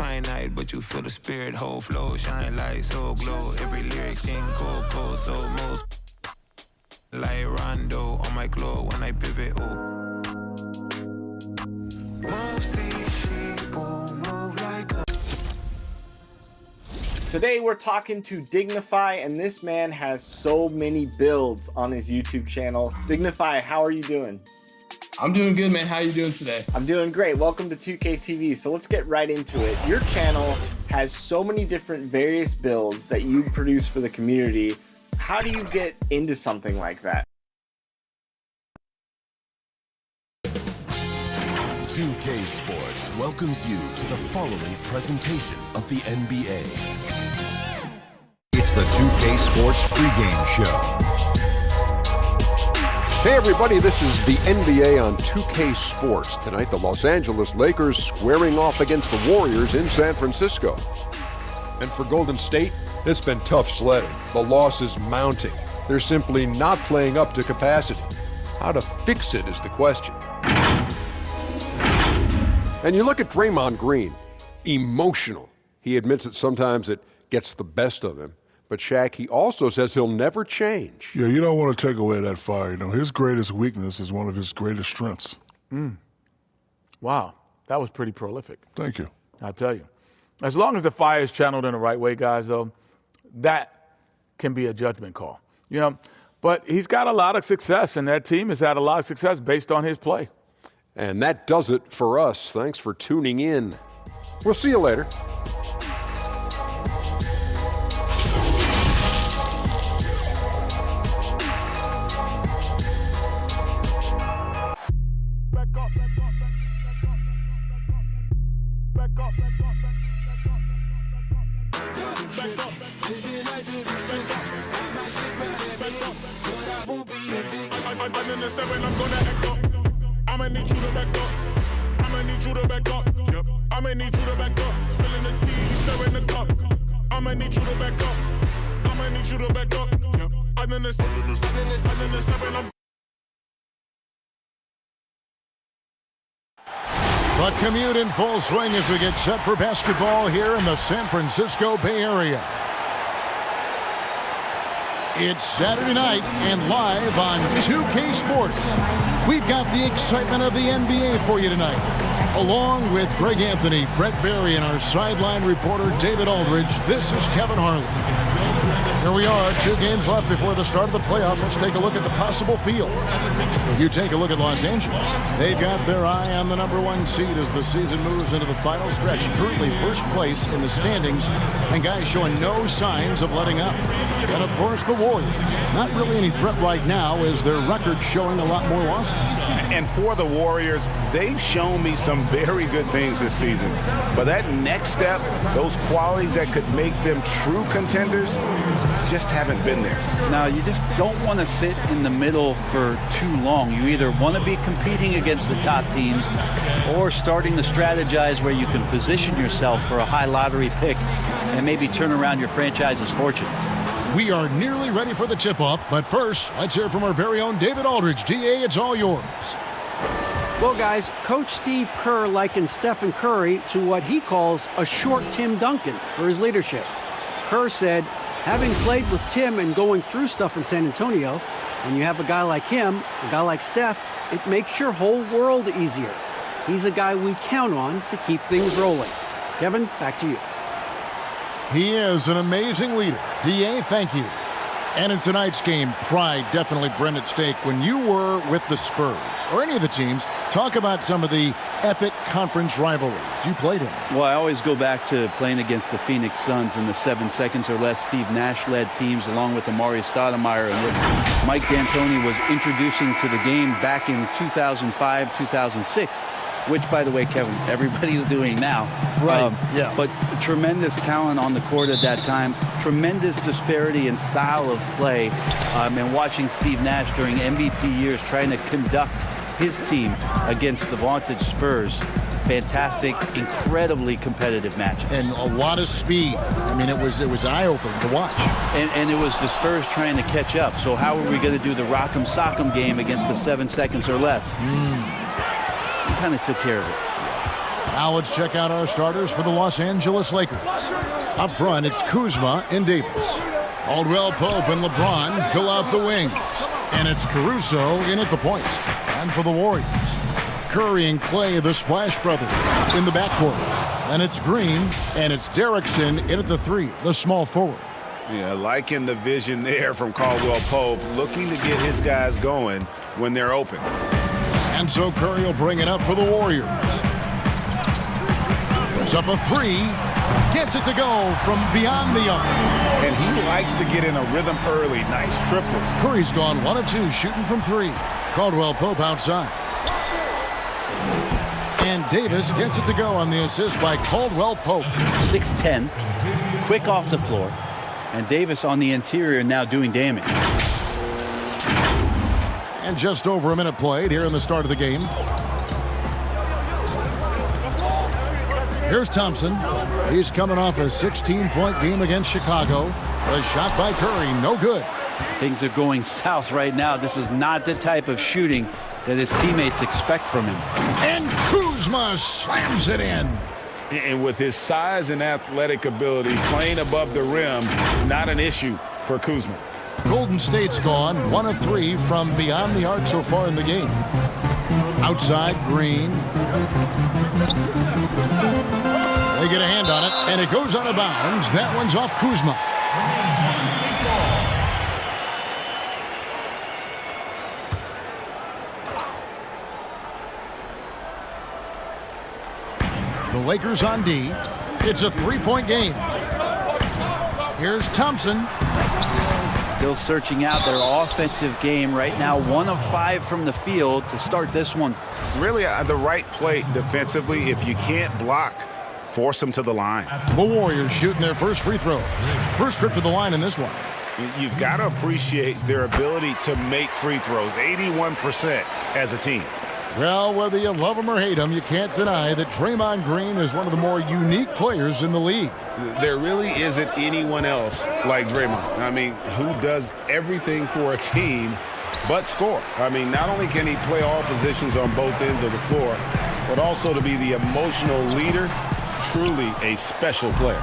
finite, but you feel the spirit, whole flow, shine light, so glow. Every lyric sing cold, cold, so most like Rondo on my glow when I pivot, oh. Most these people move like. Today we're talking to Dignify, and this man has so many builds on his YouTube channel. Dignify, how are you doing? I'm doing good, man. How are you doing today? I'm doing great. Welcome to 2K TV. So let's get right into it. Your channel has so many different various builds that you produce for the community. How do you get into something like that? 2K Sports welcomes you to the following presentation of the NBA. It's the 2K Sports pregame show. Hey everybody, this is the NBA on 2K Sports. Tonight, the Los Angeles Lakers squaring off against the Warriors in San Francisco. And for Golden State, it's been tough sledding. The loss is mounting. They're simply not playing up to capacity. How to fix it is the question. And you look at Draymond Green, emotional. He admits that sometimes it gets the best of him. But Shaq, he also says he'll never change. Yeah, you don't want to take away that fire. You know, his greatest weakness is one of his greatest strengths. Wow, that was pretty prolific. Thank you. I'll tell you. As long as the fire is channeled in the right way, guys, though, that can be a judgment call. You know, but he's got a lot of success, and that team has had a lot of success based on his play. And that does it for us. Thanks for tuning in. We'll see you later. I'ma need you to back up. I'ma need you to back up. Yep. I'ma need you to back up. Spilling the tea, stirring the cup. I'ma need you to back up. I'ma need you to back up. Yep. I'm in the seven. The commute in full swing as we get set for basketball here in the San Francisco Bay Area. It's Saturday night and live on 2K Sports. We've got the excitement of the NBA for you tonight. Along with Greg Anthony, Brett Barry, and our sideline reporter David Aldridge, this is Kevin Harlan. Here we are, 2 games left before the start of the playoffs. Let's take a look at the possible field. You take a look at Los Angeles. They've got their eye on the #1 seed as the season moves into the final stretch. Currently first place in the standings, and guys showing no signs of letting up. And of course the Warriors. Not really any threat right now as their record showing a lot more losses. And for the Warriors, they've shown me some very good things this season. But that next step, those qualities that could make them true contenders, just haven't been there. Now, you just don't want to sit in the middle for too long. You either want to be competing against the top teams or starting to strategize where you can position yourself for a high lottery pick and maybe turn around your franchise's fortunes. We are nearly ready for the tip-off, but first, let's hear from our very own David Aldridge. DA, it's all yours. Well, guys, Coach Steve Kerr likened Stephen Curry to what he calls a short Tim Duncan for his leadership. Kerr said, having played with Tim and going through stuff in San Antonio, when you have a guy like him, a guy like Steph, it makes your whole world easier. He's a guy we count on to keep things rolling. Kevin, back to you. He is an amazing leader. DA, thank you. And in tonight's game, pride definitely burned at stake when you were with the Spurs, or any of the teams. Talk about some of the epic conference rivalries you played in. Well, I always go back to playing against the Phoenix Suns in the 7 seconds or less Steve Nash-led teams, along with Amari Stoudemire, and what Mike D'Antoni was introducing to the game back in 2005, 2006. Which, by the way, Kevin, everybody's doing now. Right, yeah. But tremendous talent on the court at that time, tremendous disparity in style of play, and watching Steve Nash during MVP years trying to conduct his team against the vaunted Spurs. Fantastic, incredibly competitive match. And a lot of speed. I mean, it was eye-opening to watch. And it was the Spurs trying to catch up. So how are we going to do the rock'em sock'em game against the 7 seconds or less? We kind of took care of it. Now let's check out our starters for the Los Angeles Lakers. Up front, it's Kuzma and Davis. Caldwell Pope and LeBron fill out the wings. And it's Caruso in at the point. And for the Warriors, Curry and Clay, the Splash Brothers, in the backcourt. And it's Green, and it's Derrickson in at the 3, the small forward. Yeah, liking the vision there from Caldwell Pope, looking to get his guys going when they're open. And so Curry will bring it up for the Warriors. Puts up a 3, gets it to go from beyond the arc. And he likes to get in a rhythm early. Nice triple. Curry's gone 1 of 2 shooting from 3. Caldwell Pope outside. And Davis gets it to go on the assist by Caldwell Pope. 6'10", quick off the floor. And Davis on the interior now doing damage. And just over a minute played here in the start of the game. Here's Thompson. He's coming off a 16-point game against Chicago. A shot by Curry, no good. Things are going south right now. This is not the type of shooting that his teammates expect from him. And Kuzma slams it in. And with his size and athletic ability, playing above the rim, not an issue for Kuzma. Golden State's gone 1 of 3 from beyond the arc so far in the game. Outside, Green. They get a hand on it, and it goes out of bounds. That one's off Kuzma. The Lakers on D. It's a 3-point game. Here's Thompson. Still searching out their offensive game right now. 1 of 5 from the field to start this one. Really the right play defensively. If you can't block, force them to the line. The Warriors shooting their first free throws. First trip to the line in this one. You've got to appreciate their ability to make free throws. 81% as a team. Well, whether you love him or hate him, you can't deny that Draymond Green is one of the more unique players in the league. There really isn't anyone else like Draymond. I mean, who does everything for a team but score. I mean, not only can he play all positions on both ends of the floor, but also to be the emotional leader. Truly a special player.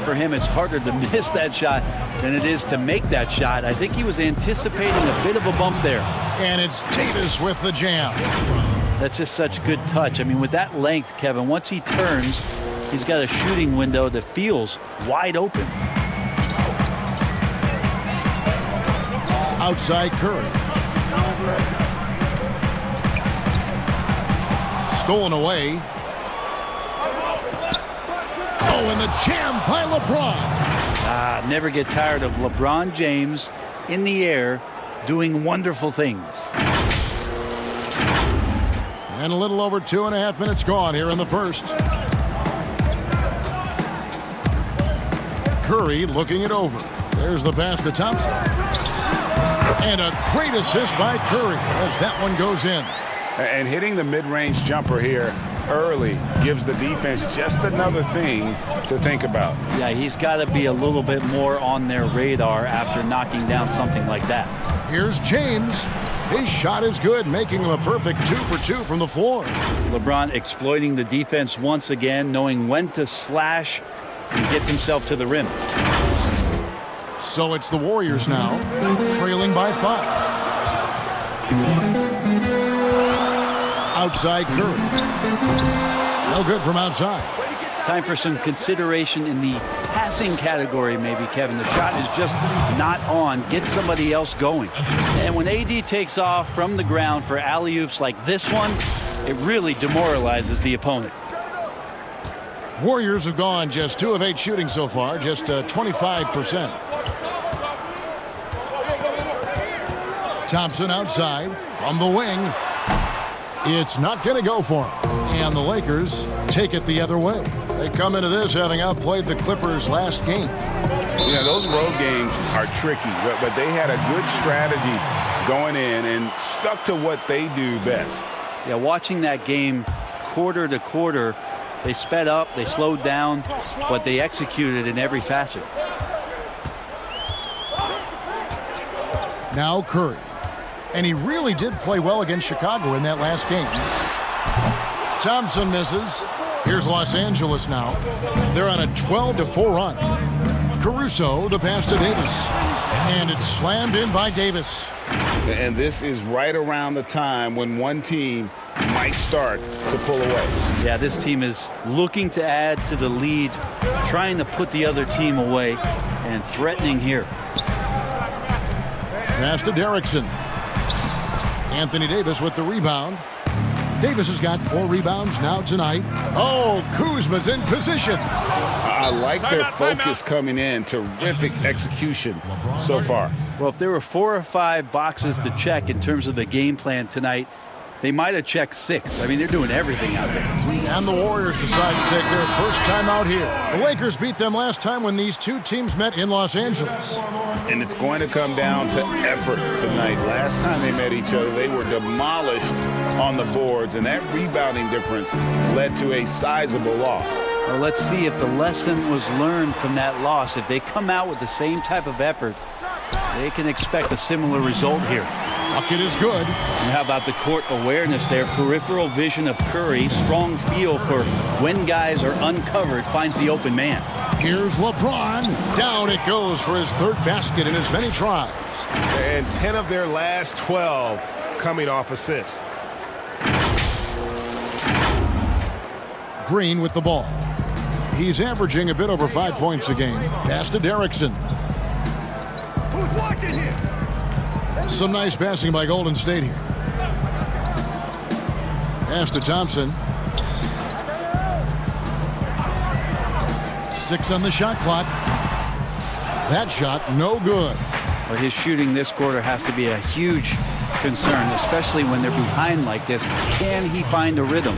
For him, it's harder to miss that shot than it is to make that shot. I think he was anticipating a bit of a bump there. And it's Davis with the jam. That's just such good touch. I mean, with that length, Kevin, once he turns, he's got a shooting window that feels wide open. Outside Curry. Stolen away. Oh, and the jam by LeBron. Never get tired of LeBron James in the air doing wonderful things. And a little over 2.5 minutes gone here in the first. Curry looking it over. There's the pass to Thompson. And a great assist by Curry as that one goes in. And hitting the mid-range jumper here early gives the defense just another thing to think about. Yeah, he's got to be a little bit more on their radar after knocking down something like that. Here's James. His shot is good, making him a perfect 2 for 2 from the floor. LeBron exploiting the defense once again, knowing when to slash and gets himself to the rim. So it's the Warriors now, trailing by 5. Outside Curry. No good from outside. Time for some consideration in the passing category, maybe, Kevin. The shot is just not on. Get somebody else going. And when AD takes off from the ground for alley-oops like this one, it really demoralizes the opponent. Warriors have gone just 2 of 8 shooting so far, just 25%. Thompson outside from the wing. It's not going to go for him. And the Lakers take it the other way. They come into this having outplayed the Clippers last game. Yeah, those road games are tricky, but they had a good strategy going in and stuck to what they do best. Yeah, watching that game quarter to quarter, they sped up, they slowed down, but they executed in every facet. Now Curry. And he really did play well against Chicago in that last game. Thompson misses. Here's Los Angeles now. They're on a 12-4 run. Caruso, the pass to Davis. And it's slammed in by Davis. And this is right around the time when one team might start to pull away. Yeah, this team is looking to add to the lead, trying to put the other team away, and threatening here. Pass to Derrickson. Anthony Davis with the rebound. Davis has got 4 rebounds now tonight. Oh, Kuzma's in position. I like their focus coming in. Terrific execution so far. Well, if there were 4 or 5 boxes to check in terms of the game plan tonight, they might have checked 6. I mean, they're doing everything out there. And the Warriors decide to take their first time out here. The Lakers beat them last time when these two teams met in Los Angeles. And it's going to come down to effort tonight. Last time they met each other, they were demolished on the boards, and that rebounding difference led to a sizable loss. Well, let's see if the lesson was learned from that loss. If they come out with the same type of effort, they can expect a similar result here. Bucket is good. And how about the court awareness there? Peripheral vision of Curry. Strong feel for when guys are uncovered, finds the open man. Here's LeBron. Down it goes for his 3rd basket in as many tries. And 10 of their last 12 coming off assists. Green with the ball. He's averaging a bit over 5 points a game. Pass to Derrickson. Who's watching here? Some nice passing by Golden State here. Pass to Thompson. 6 on the shot clock. That shot no good. Well, his shooting this quarter has to be a huge concern, especially when they're behind like this. Can he find a rhythm?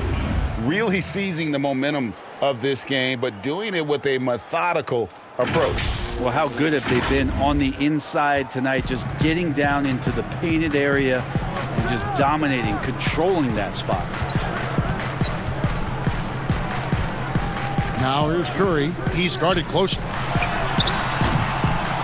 Really seizing the momentum of this game, but doing it with a methodical approach. Well, how good have they been on the inside tonight, just getting down into the painted area and just dominating, controlling that spot. Now here's Curry. He's guarded closely.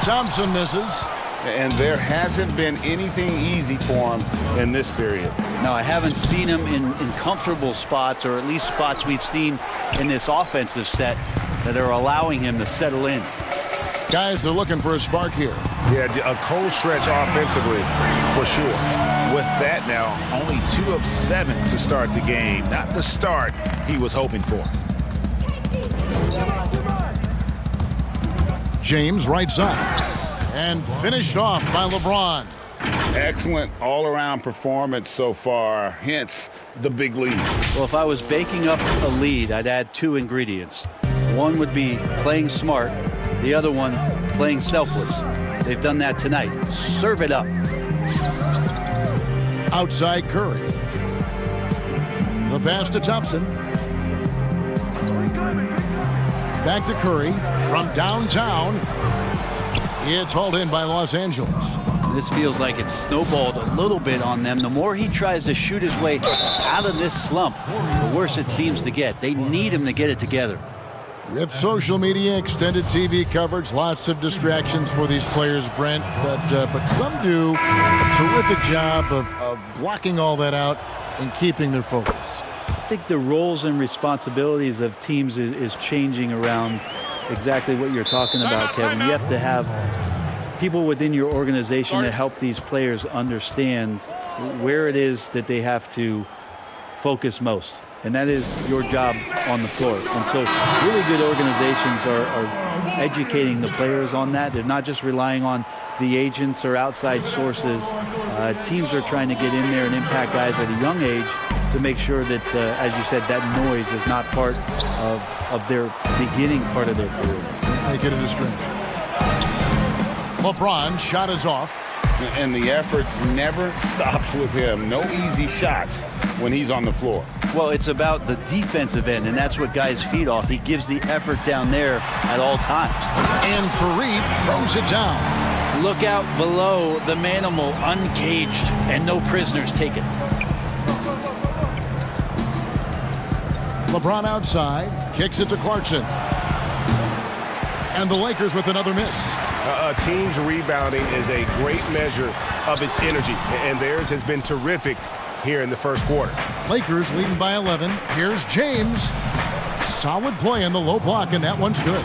Thompson misses. And there hasn't been anything easy for him in this period. No, I haven't seen him in comfortable spots, or at least spots we've seen in this offensive set that are allowing him to settle in. Guys, they're looking for a spark here. Yeah, a cold stretch offensively, for sure. With that now, only 2 of 7 to start the game. Not the start he was hoping for. James right side. And finished off by LeBron. Excellent all-around performance so far, hence the big lead. Well, if I was baking up a lead, I'd add 2 ingredients. One would be playing smart. The other one, playing selfless. They've done that tonight. Serve it up. Outside Curry. The pass to Thompson. Back to Curry from downtown. It's hauled in by Los Angeles. This feels like it's snowballed a little bit on them. The more he tries to shoot his way out of this slump, the worse it seems to get. They need him to get it together. With social media, extended TV coverage, lots of distractions for these players, Brent. But some do a terrific job of blocking all that out and keeping their focus. I think the roles and responsibilities of teams is changing around exactly what you're talking about, Kevin. You have to have people within your organization that help these players understand where it is that they have to focus most. And that is your job on the floor. And so really good organizations are educating the players on that. They're not just relying on the agents or outside sources. Teams are trying to get in there and impact guys at a young age to make sure that, as you said, that noise is not part of their beginning part of their career. Make it a distraction. LeBron shot is off. And the effort never stops with him. No easy shots when he's on the floor. Well, it's about the defensive end, and that's what guys feed off. He gives the effort down there at all times. And Fareed throws it down. Look out below the manimal, uncaged, and no prisoners taken. LeBron outside, kicks it to Clarkson. And the Lakers with another miss. A team's rebounding is a great measure of its energy, and theirs has been terrific here in the first quarter. Lakers leading by 11. Here's James. Solid play in the low block, and that one's good.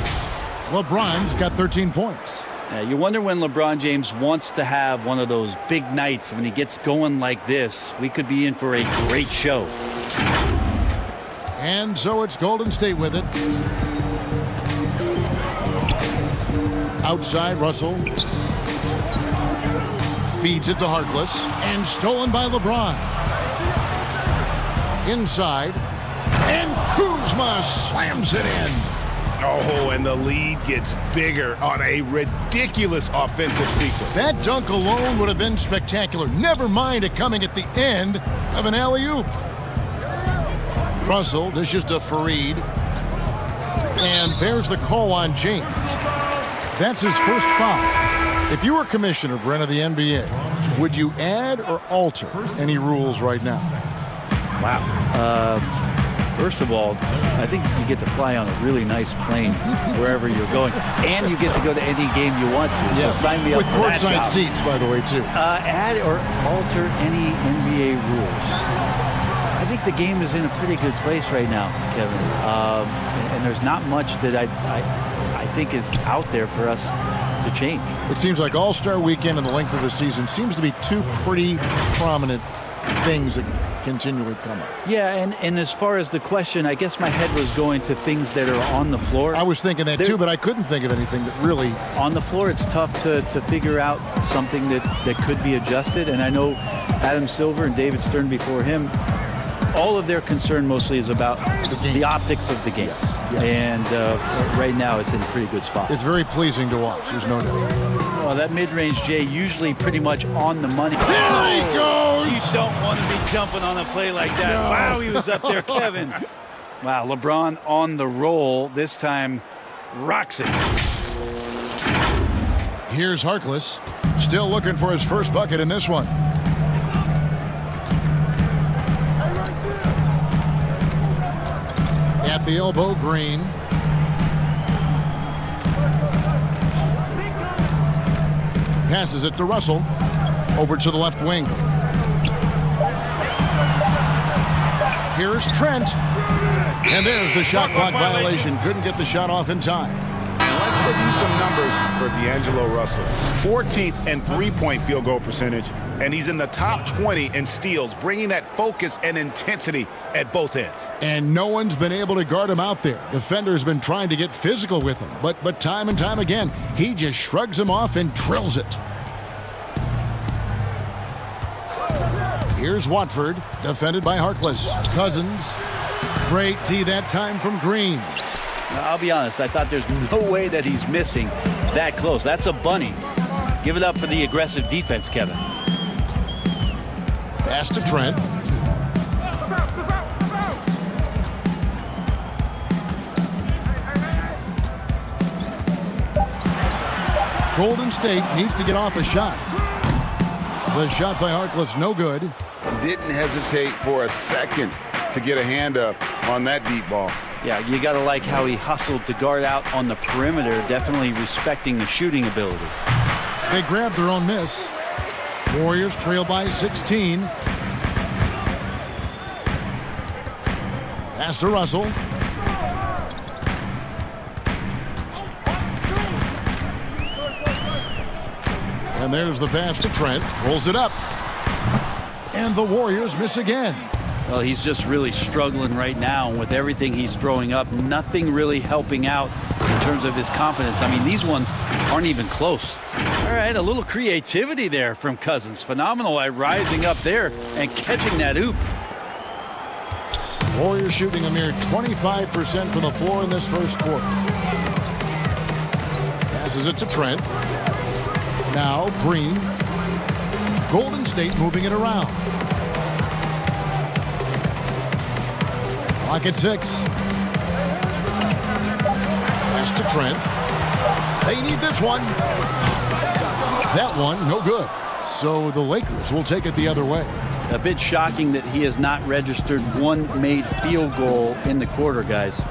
LeBron's got 13 points. Yeah, you wonder when LeBron James wants to have one of those big nights. When he gets going like this, we could be in for a great show. And so it's Golden State with it. Outside, Russell. Feeds it to Harkless. And stolen by LeBron. Inside. And Kuzma slams it in. Oh, and the lead gets bigger on a ridiculous offensive sequence. That dunk alone would have been spectacular. Never mind it coming at the end of an alley-oop. Russell dishes to Fareed. And there's the call on James. That's his first foul. If you were commissioner, Brent, of the NBA, would you add or alter any rules right now? Wow. First of all, I think you get to fly on a really nice plane wherever you're going, and you get to go to any game you want to. Yeah. So sign me up with for that courtside job. seats, by the way, too. Add or alter any NBA rules. I think the game is in a pretty good place right now, Kevin. And there's not much that I think is out there for us to change. It seems like All-Star Weekend and the length of the season seems to be two pretty prominent things that continually come up. Yeah, and as far as the question, I guess my head was going to things that are on the floor. I was thinking that too, but I couldn't think of anything that really... On the floor, it's tough to figure out something that could be adjusted. And I know Adam Silver and David Stern before him, all of their concern mostly is about the optics of the game. Yes. And right now, it's in a pretty good spot. It's very pleasing to watch. There's no doubt. Well, that mid-range, Jay, usually pretty much on the money. There he goes! You don't want to be jumping on a play like that. No. Wow, he was up there, Kevin. Wow, LeBron on the roll. This time, rocks it. Here's Harkless. Still looking for his first bucket in this one. At the elbow, Green. Passes it to Russell. Over to the left wing. Here's Trent. And there's the shot clock violation. Couldn't get the shot off in time. Let's review some numbers for D'Angelo Russell. 14th in three-point field goal percentage, and he's in the top 20 in steals, bringing that focus and intensity at both ends. And no one's been able to guard him out there. Defender's been trying to get physical with him, but time and time again, he just shrugs him off and drills it. Here's Watford, defended by Harkless. Cousins, great D that time from Green. I'll be honest, I thought there's no way that he's missing that close. That's a bunny. Give it up for the aggressive defense, Kevin. Pass to Trent. Golden State needs to get off a shot. The shot by Harkless, no good. Didn't hesitate for a second to get a hand up on that deep ball. Yeah, you got to like how he hustled to guard out on the perimeter, definitely respecting the shooting ability. They grabbed their own miss. Warriors trail by 16. Pass to Russell. And there's the pass to Trent. Pulls it up. And the Warriors miss again. Well, he's just really struggling right now with everything he's throwing up. Nothing really helping out in terms of his confidence. I mean, these ones aren't even close. All right, a little creativity there from Cousins. Phenomenal at rising up there and catching that oop. Warriors shooting a mere 25% from the floor in this first quarter. Passes it to Trent. Now Green. Golden State moving it around. Clock at 6. Pass to Trent. They need this one. That one, no good. So the Lakers will take it the other way. A bit shocking that he has not registered one made field goal in the quarter, guys.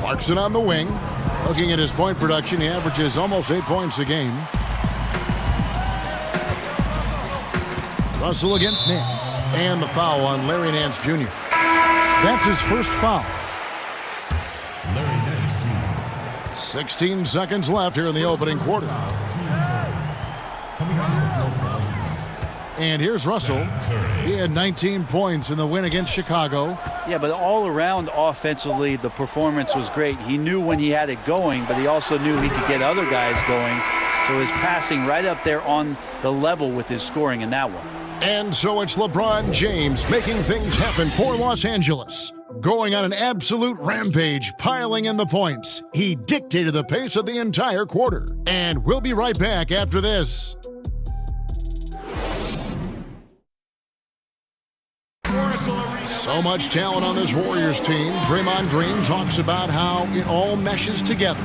Clarkson on the wing. Looking at his point production, he averages almost 8 points a game. Russell against Nance. And the foul on Larry Nance Jr. That's his first foul. 16 seconds left here in the opening quarter. And here's Russell. He had 19 points in the win against Chicago. Yeah, but all around offensively, the performance was great. He knew when he had it going, but he also knew he could get other guys going. So his passing right up there on the level with his scoring in that one. And so it's LeBron James making things happen for Los Angeles. Going on an absolute rampage, piling in the points. He dictated the pace of the entire quarter. And we'll be right back after this. So much talent on this Warriors team. Draymond Green talks about how it all meshes together.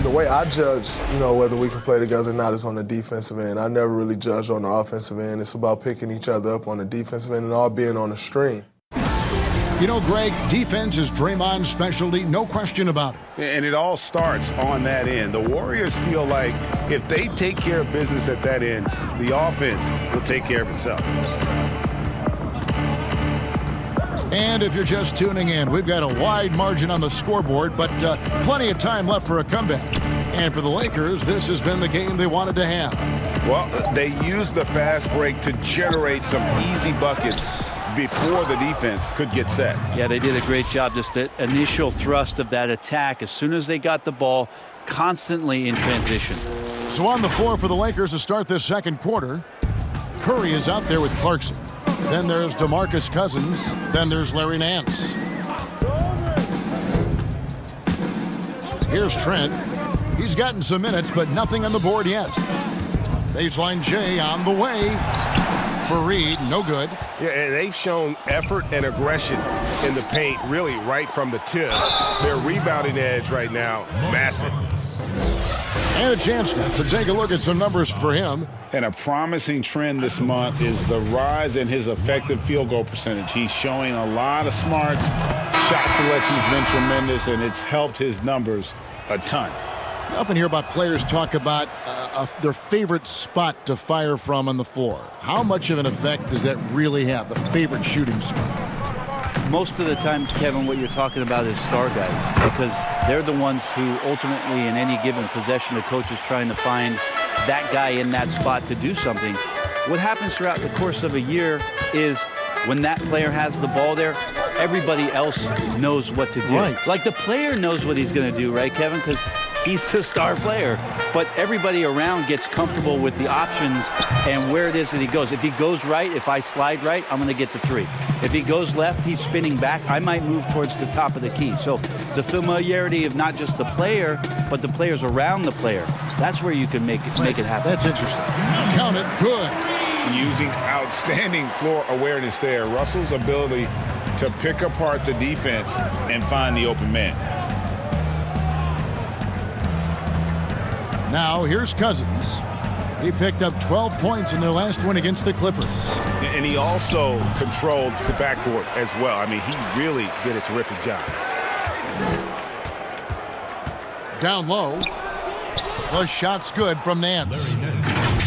The way I judge, whether we can play together or not is on the defensive end. I never really judge on the offensive end. It's about picking each other up on the defensive end and all being on the stream. Greg, defense is Draymond's specialty, no question about it. And it all starts on that end. The Warriors feel like if they take care of business at that end, the offense will take care of itself. And if you're just tuning in, we've got a wide margin on the scoreboard, but plenty of time left for a comeback. And for the Lakers, this has been the game they wanted to have. Well, they used the fast break to generate some easy buckets before the defense could get set. Yeah, they did a great job. Just the initial thrust of that attack, as soon as they got the ball, constantly in transition. So on the floor for the Lakers to start this second quarter, Curry is out there with Clarkson. Then there's DeMarcus Cousins. Then there's Larry Nance. Here's Trent. He's gotten some minutes, but nothing on the board yet. Baseline J on the way. Fareed, no good. Yeah, and they've shown effort and aggression in the paint, really right from the tip. Their rebounding edge right now, massive. And a chance to take a look at some numbers for him. And a promising trend this month is the rise in his effective field goal percentage. He's showing a lot of smarts. Shot selection's been tremendous, and it's helped his numbers a ton. You often hear about players talk about their favorite spot to fire from on the floor. How much of an effect does that really have, the favorite shooting spot? Most of the time, Kevin, what you're talking about is star guys, because they're the ones who ultimately in any given possession, the coach is trying to find that guy in that spot to do something. What happens throughout the course of a year is when that player has the ball there, everybody else knows what to do. Right. Like the player knows what he's going to do, right, Kevin? Because he's the star player, but everybody around gets comfortable with the options and where it is that he goes. If he goes right, if I slide right, I'm going to get the three. If he goes left, he's spinning back, I might move towards the top of the key. So the familiarity of not just the player, but the players around the player, that's where you can make it happen. That's interesting. Count it, good. Using outstanding floor awareness there. Russell's ability to pick apart the defense and find the open man. Now, here's Cousins. He picked up 12 points in their last win against the Clippers. And he also controlled the backboard as well. I mean, he really did a terrific job. Down low. The shot's good from Nance.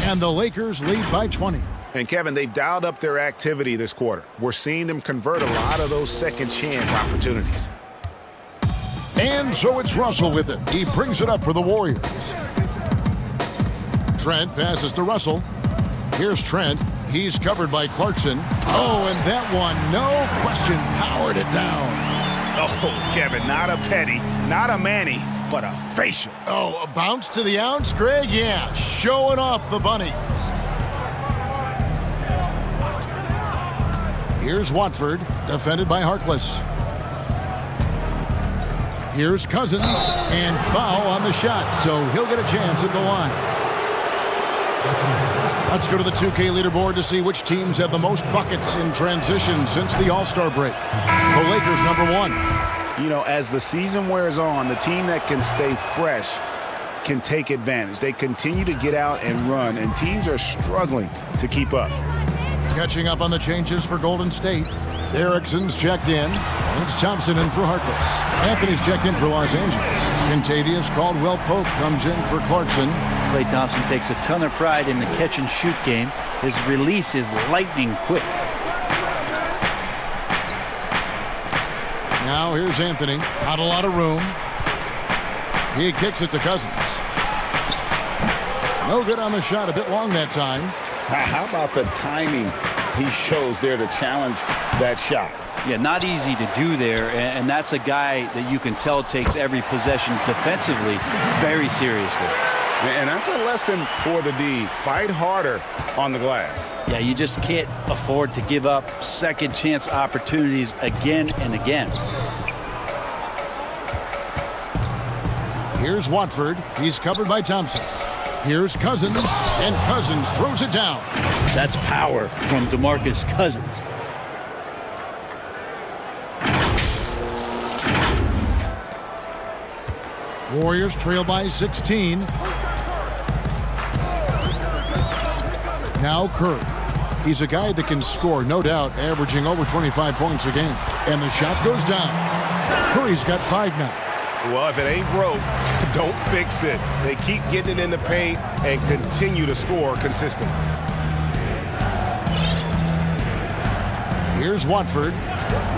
And the Lakers lead by 20. And, Kevin, they've dialed up their activity this quarter. We're seeing them convert a lot of those second chance opportunities. And so it's Russell with it. He brings it up for the Warriors. Trent passes to Russell. Here's Trent. He's covered by Clarkson. Oh, and that one, no question, powered it down. Oh, Kevin, not a petty, not a Manny, but a facial. Oh, a bounce to the ounce, Greg? Yeah, showing off the bunnies. Here's Watford, defended by Harkless. Here's Cousins, and foul on the shot, so he'll get a chance at the line. Let's go to the 2K leaderboard to see which teams have the most buckets in transition since the All-Star break. The Lakers, number one. You know, as the season wears on, the team that can stay fresh can take advantage. They continue to get out and run, and teams are struggling to keep up. Catching up on the changes for Golden State. Erickson's checked in. It's Thompson in for Harkless. Anthony's checked in for Los Angeles. Contavious Caldwell-Pope comes in for Clarkson. Klay Thompson takes a ton of pride in the catch-and-shoot game. His release is lightning quick. Now here's Anthony. Not a lot of room. He kicks it to Cousins. No good on the shot. A bit long that time. How about the timing he shows there to challenge that shot? Yeah, not easy to do there, and that's a guy that you can tell takes every possession defensively very seriously. And that's a lesson for the D. Fight harder on the glass. Yeah, you just can't afford to give up second chance opportunities again and again. Here's Watford. He's covered by Thompson. Here's Cousins, and Cousins throws it down. That's power from DeMarcus Cousins. Warriors trail by 16. Now Curry. He's a guy that can score, no doubt, averaging over 25 points a game. And the shot goes down. Curry's got 5 now. Well, if it ain't broke, don't fix it. They keep getting it in the paint and continue to score consistently. Here's Watford,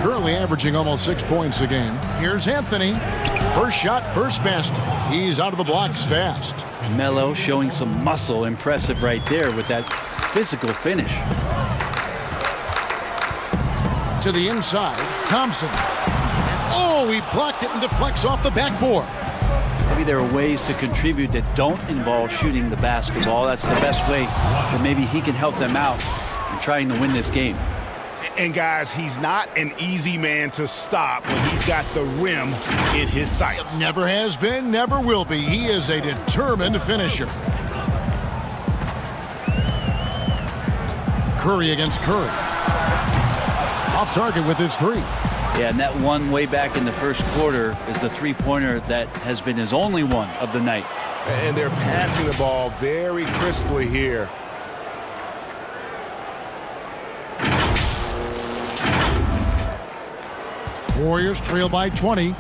currently averaging almost 6 points a game. Here's Anthony. First shot, first basket. He's out of the blocks fast. Melo showing some muscle. Impressive right there with that physical finish. To the inside, Thompson. And oh, he blocked it and deflects off the backboard. Maybe there are ways to contribute that don't involve shooting the basketball. That's the best way that maybe he can help them out in trying to win this game. And guys, he's not an easy man to stop when he's got the rim in his sights. Never has been, never will be. He is a determined finisher. Curry against Curry. Off target with his 3. Yeah, and that one way back in the first quarter is the three-pointer that has been his only one of the night. And they're passing the ball very crisply here. Warriors trail by 20.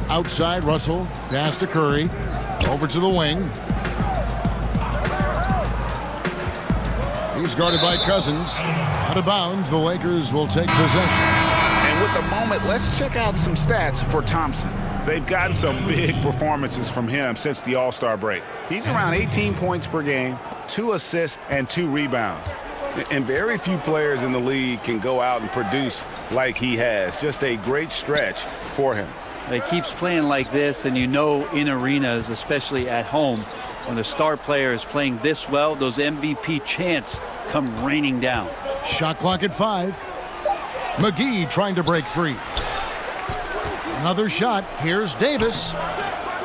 Outside, Russell. Pass to Curry. Over to the wing. He's guarded by Cousins. Out of bounds, the Lakers will take possession. And with the moment, let's check out some stats for Thompson. They've gotten some big performances from him since the All-Star break. He's around 18 points per game, 2 assists, and 2 rebounds. And very few players in the league can go out and produce like he has. Just a great stretch for him. He keeps playing like this, and you know in arenas, especially at home, when the star player is playing this well, those MVP chants come raining down. Shot clock at 5. McGee trying to break free. Another shot. Here's Davis.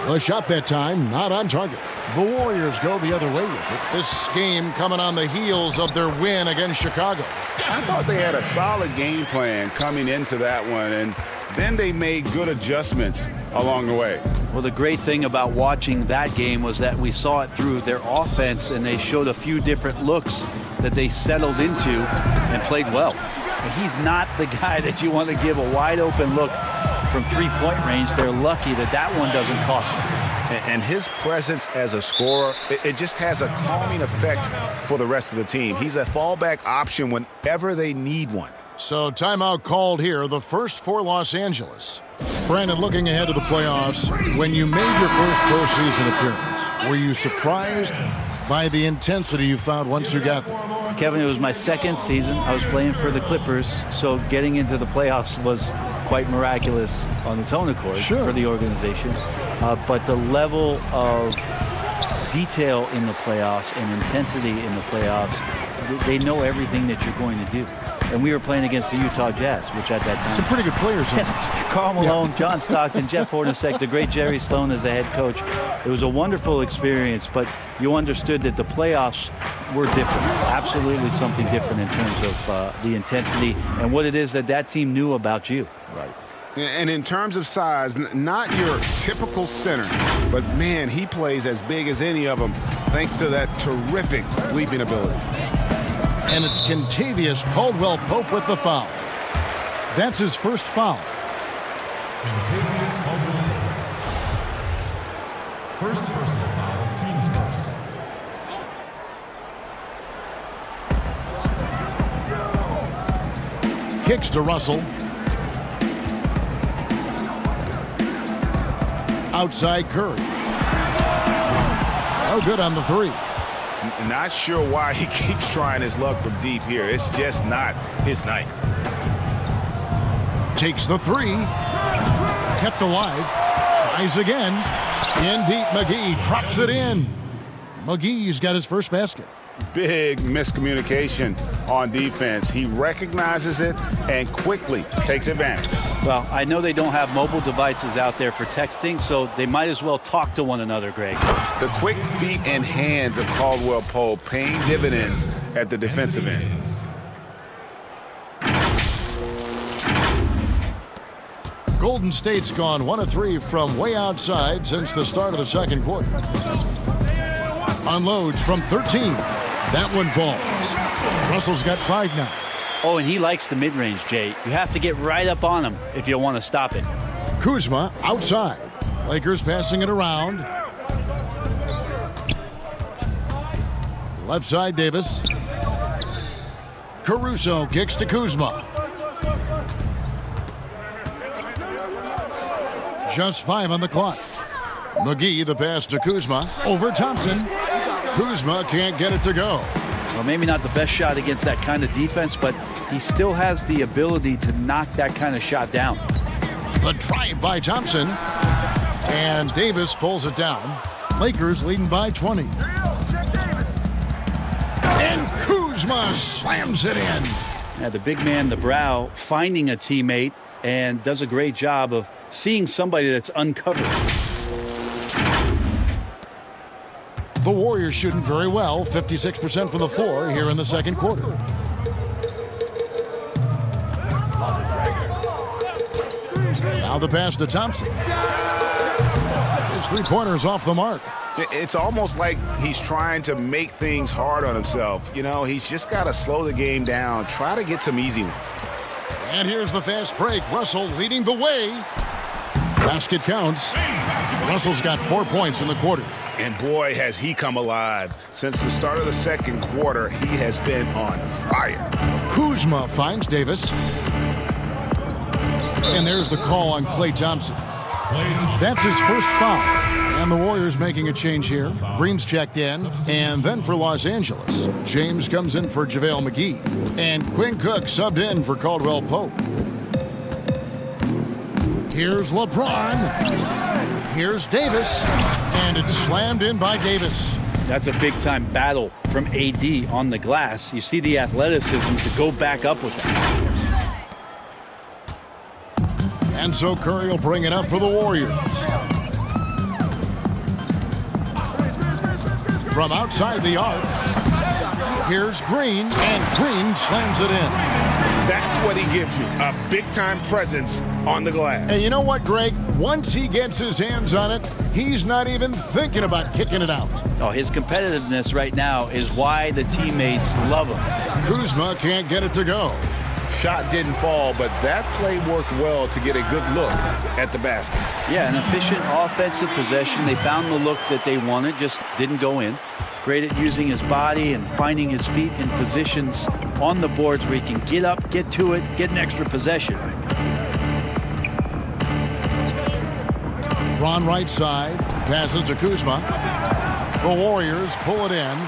The shot that time not on target. The Warriors go the other way with it. This game coming on the heels of their win against Chicago. I thought they had a solid game plan coming into that one, and then they made good adjustments along the way. Well, the great thing about watching that game was that we saw it through their offense, and they showed a few different looks that they settled into and played well. But he's not the guy that you want to give a wide open look from three-point range. They're lucky that that one doesn't cost them. And his presence as a scorer, it just has a calming effect for the rest of the team. He's a fallback option whenever they need one. So timeout called here, the first for Los Angeles. Brandon, looking ahead to the playoffs, when you made your first postseason appearance, were you surprised by the intensity you found once you got there? Kevin, it was my second season. I was playing for the Clippers, so getting into the playoffs was quite miraculous on the Tona court for the organization. But the level of detail in the playoffs and intensity in the playoffs, they know everything that you're going to do. And we were playing against the Utah Jazz, which at that time... Some pretty good players. Yes, Karl Malone, John Stockton, Jeff Hornacek, the great Jerry Sloan as the head coach. It was a wonderful experience, but you understood that the playoffs were different. Absolutely something different in terms of the intensity and what it is that that team knew about you. Right. And in terms of size, not your typical center, but man, he plays as big as any of them thanks to that terrific leaping ability. And it's Kentavious Caldwell-Pope with the foul. That's his first foul. Kentavious Caldwell-Pope. First personal foul, team's first. Kicks to Russell. Outside Curry. Oh, good on the three. Not sure why he keeps trying his luck from deep here. It's just not his night. Takes the three. Kept alive. Tries again. In deep, McGee drops it in. McGee's got his first basket. Big miscommunication on defense. He recognizes it and quickly takes advantage. Well, I know they don't have mobile devices out there for texting, so they might as well talk to one another, Greg. The quick feet and hands of Caldwell Pope paying dividends at the defensive end. Golden State's gone 1 of 3 from way outside since the start of the second quarter. Unloads from 13. That one falls. Russell's got 5 now. Oh, and he likes the mid-range, Jay. You have to get right up on him if you want to stop it. Kuzma outside. Lakers passing it around. Left side, Davis. Caruso kicks to Kuzma. Just 5 on the clock. McGee, the pass to Kuzma. Over Thompson. Kuzma can't get it to go. Well, maybe not the best shot against that kind of defense, but he still has the ability to knock that kind of shot down. The drive by Thompson. And Davis pulls it down. Lakers leading by 20. And Kuzma slams it in. Yeah, the big man, the brow, finding a teammate and does a great job of seeing somebody that's uncovered. The Warriors shooting very well, 56% from the floor here in the second quarter. Now the pass to Thompson. His three-pointers off the mark. It's almost like he's trying to make things hard on himself. You know, he's just got to slow the game down, try to get some easy ones. And here's the fast break. Russell leading the way. Basket counts. Russell's got 4 points in the quarter. And boy, has he come alive. Since the start of the second quarter, he has been on fire. Kuzma finds Davis. And there's the call on Klay Thompson. That's his first foul. And the Warriors making a change here. Green's checked in. And then for Los Angeles, James comes in for JaVale McGee. And Quinn Cook subbed in for Caldwell Pope. Here's LeBron. Here's Davis. And it's slammed in by Davis. That's a big-time battle from AD on the glass. You see the athleticism to go back up with that. And so Curry will bring it up for the Warriors. From outside the arc, here's Green, and Green slams it in. That's what he gives you, a big-time presence on the glass. And you know what, Greg? Once he gets his hands on it, he's not even thinking about kicking it out. Oh, his competitiveness right now is why the teammates love him. Kuzma can't get it to go. Shot didn't fall, but that play worked well to get a good look at the basket. Yeah, an efficient offensive possession. They found the look that they wanted, just didn't go in. Great at using his body and finding his feet in positions on the boards where he can get up, get to it, get an extra possession. Ron right side, passes to Kuzma. The Warriors pull it in.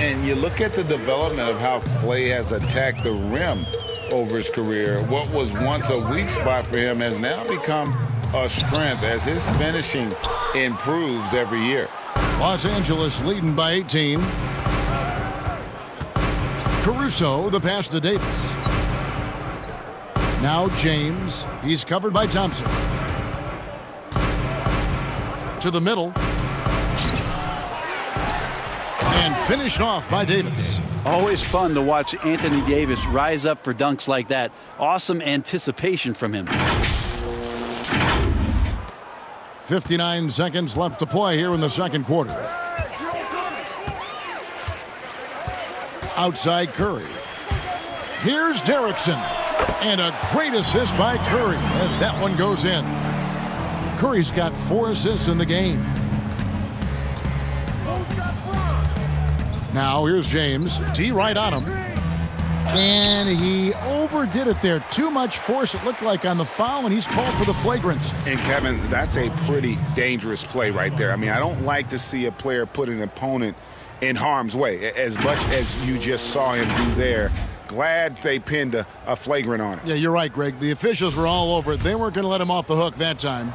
And you look at the development of how Klay has attacked the rim over his career. What was once a weak spot for him has now become a strength as his finishing improves every year. Los Angeles leading by 18. Caruso, the pass to Davis. Now James. He's covered by Thompson. To the middle. And finished off by Davis. Always fun to watch Anthony Davis rise up for dunks like that. Awesome anticipation from him. 59 seconds left to play here in the second quarter. Outside Curry. Here's Derrickson. And a great assist by Curry as that one goes in. Curry's got 4 assists in the game. Now here's James. D right on him. And he overdid it there. Too much force, it looked like, on the foul, and he's called for the flagrant. And, Kevin, that's a pretty dangerous play right there. I mean, I don't like to see a player put an opponent in harm's way, as much as you just saw him do there. Glad they pinned a flagrant on him. Yeah, you're right, Greg. The officials were all over it. They weren't going to let him off the hook that time.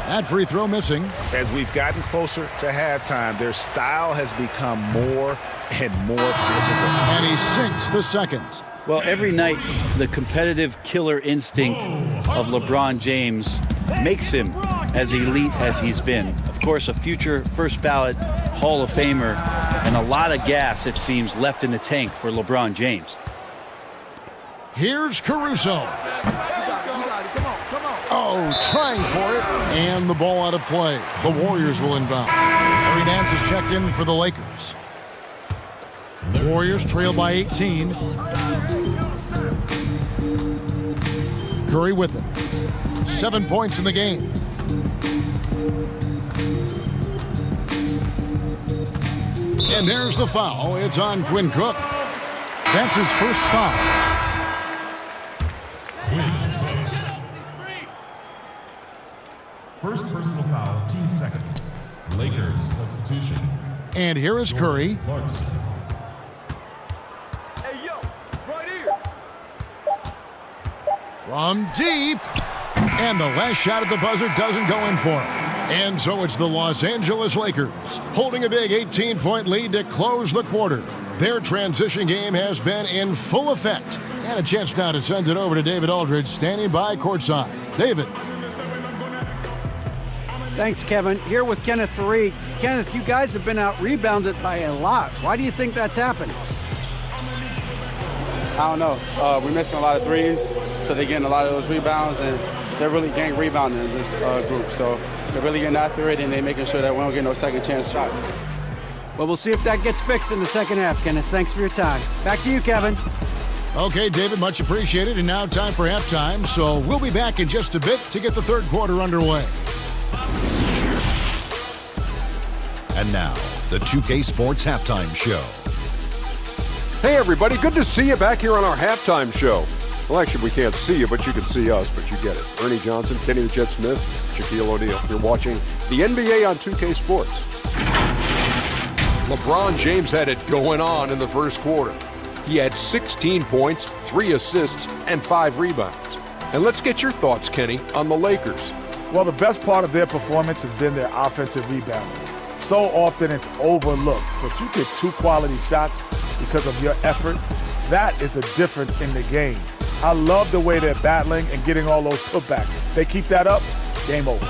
That free throw missing. As we've gotten closer to halftime, their style has become more and more physical. And he sinks the second. Well, every night, the competitive killer instinct of LeBron James makes him as elite as he's been. Of course, a future first ballot Hall of Famer, and a lot of gas, it seems, left in the tank for LeBron James. Here's Caruso. Oh, trying for it, and the ball out of play. The Warriors will inbound. Larry Nance is checked in for the Lakers. The Warriors trail by 18. Curry with it. 7 points in the game. And there's the foul. It's on Quinn Cook. That's his first foul. First personal foul, team second. Lakers substitution. And here is Curry. Hey, yo, right here. From deep. And the last shot at the buzzer doesn't go in for him. And so it's the Los Angeles Lakers holding a big 18-point lead to close the quarter. Their transition game has been in full effect. And a chance now to send it over to David Aldridge, standing by courtside. David. Thanks, Kevin. Here with Kenneth Fareed. Kenneth, you guys have been out-rebounded by a lot. Why do you think that's happened? I don't know. We're missing a lot of threes, so they're getting a lot of those rebounds, and they're really gang rebounding in this group. So they're really getting after it, and they're making sure that we don't get no second-chance shots. Well, we'll see if that gets fixed in the second half, Kenneth. Thanks for your time. Back to you, Kevin. Okay, David, much appreciated. And now time for halftime, so we'll be back in just a bit to get the third quarter underway. And now, the 2K Sports Halftime Show. Hey, everybody. Good to see you back here on our halftime show. Well, actually, we can't see you, but you can see us, but you get it. Ernie Johnson, Kenny the Jet Smith, Shaquille O'Neal. You're watching the NBA on 2K Sports. LeBron James had it going on in the first quarter. He had 16 points, 3 assists, and 5 rebounds. And let's get your thoughts, Kenny, on the Lakers. Well, the best part of their performance has been their offensive rebounding. So often it's overlooked, but you get 2 quality shots because of your effort. That is the difference in the game. I love the way they're battling and getting all those putbacks. They keep that up, game over.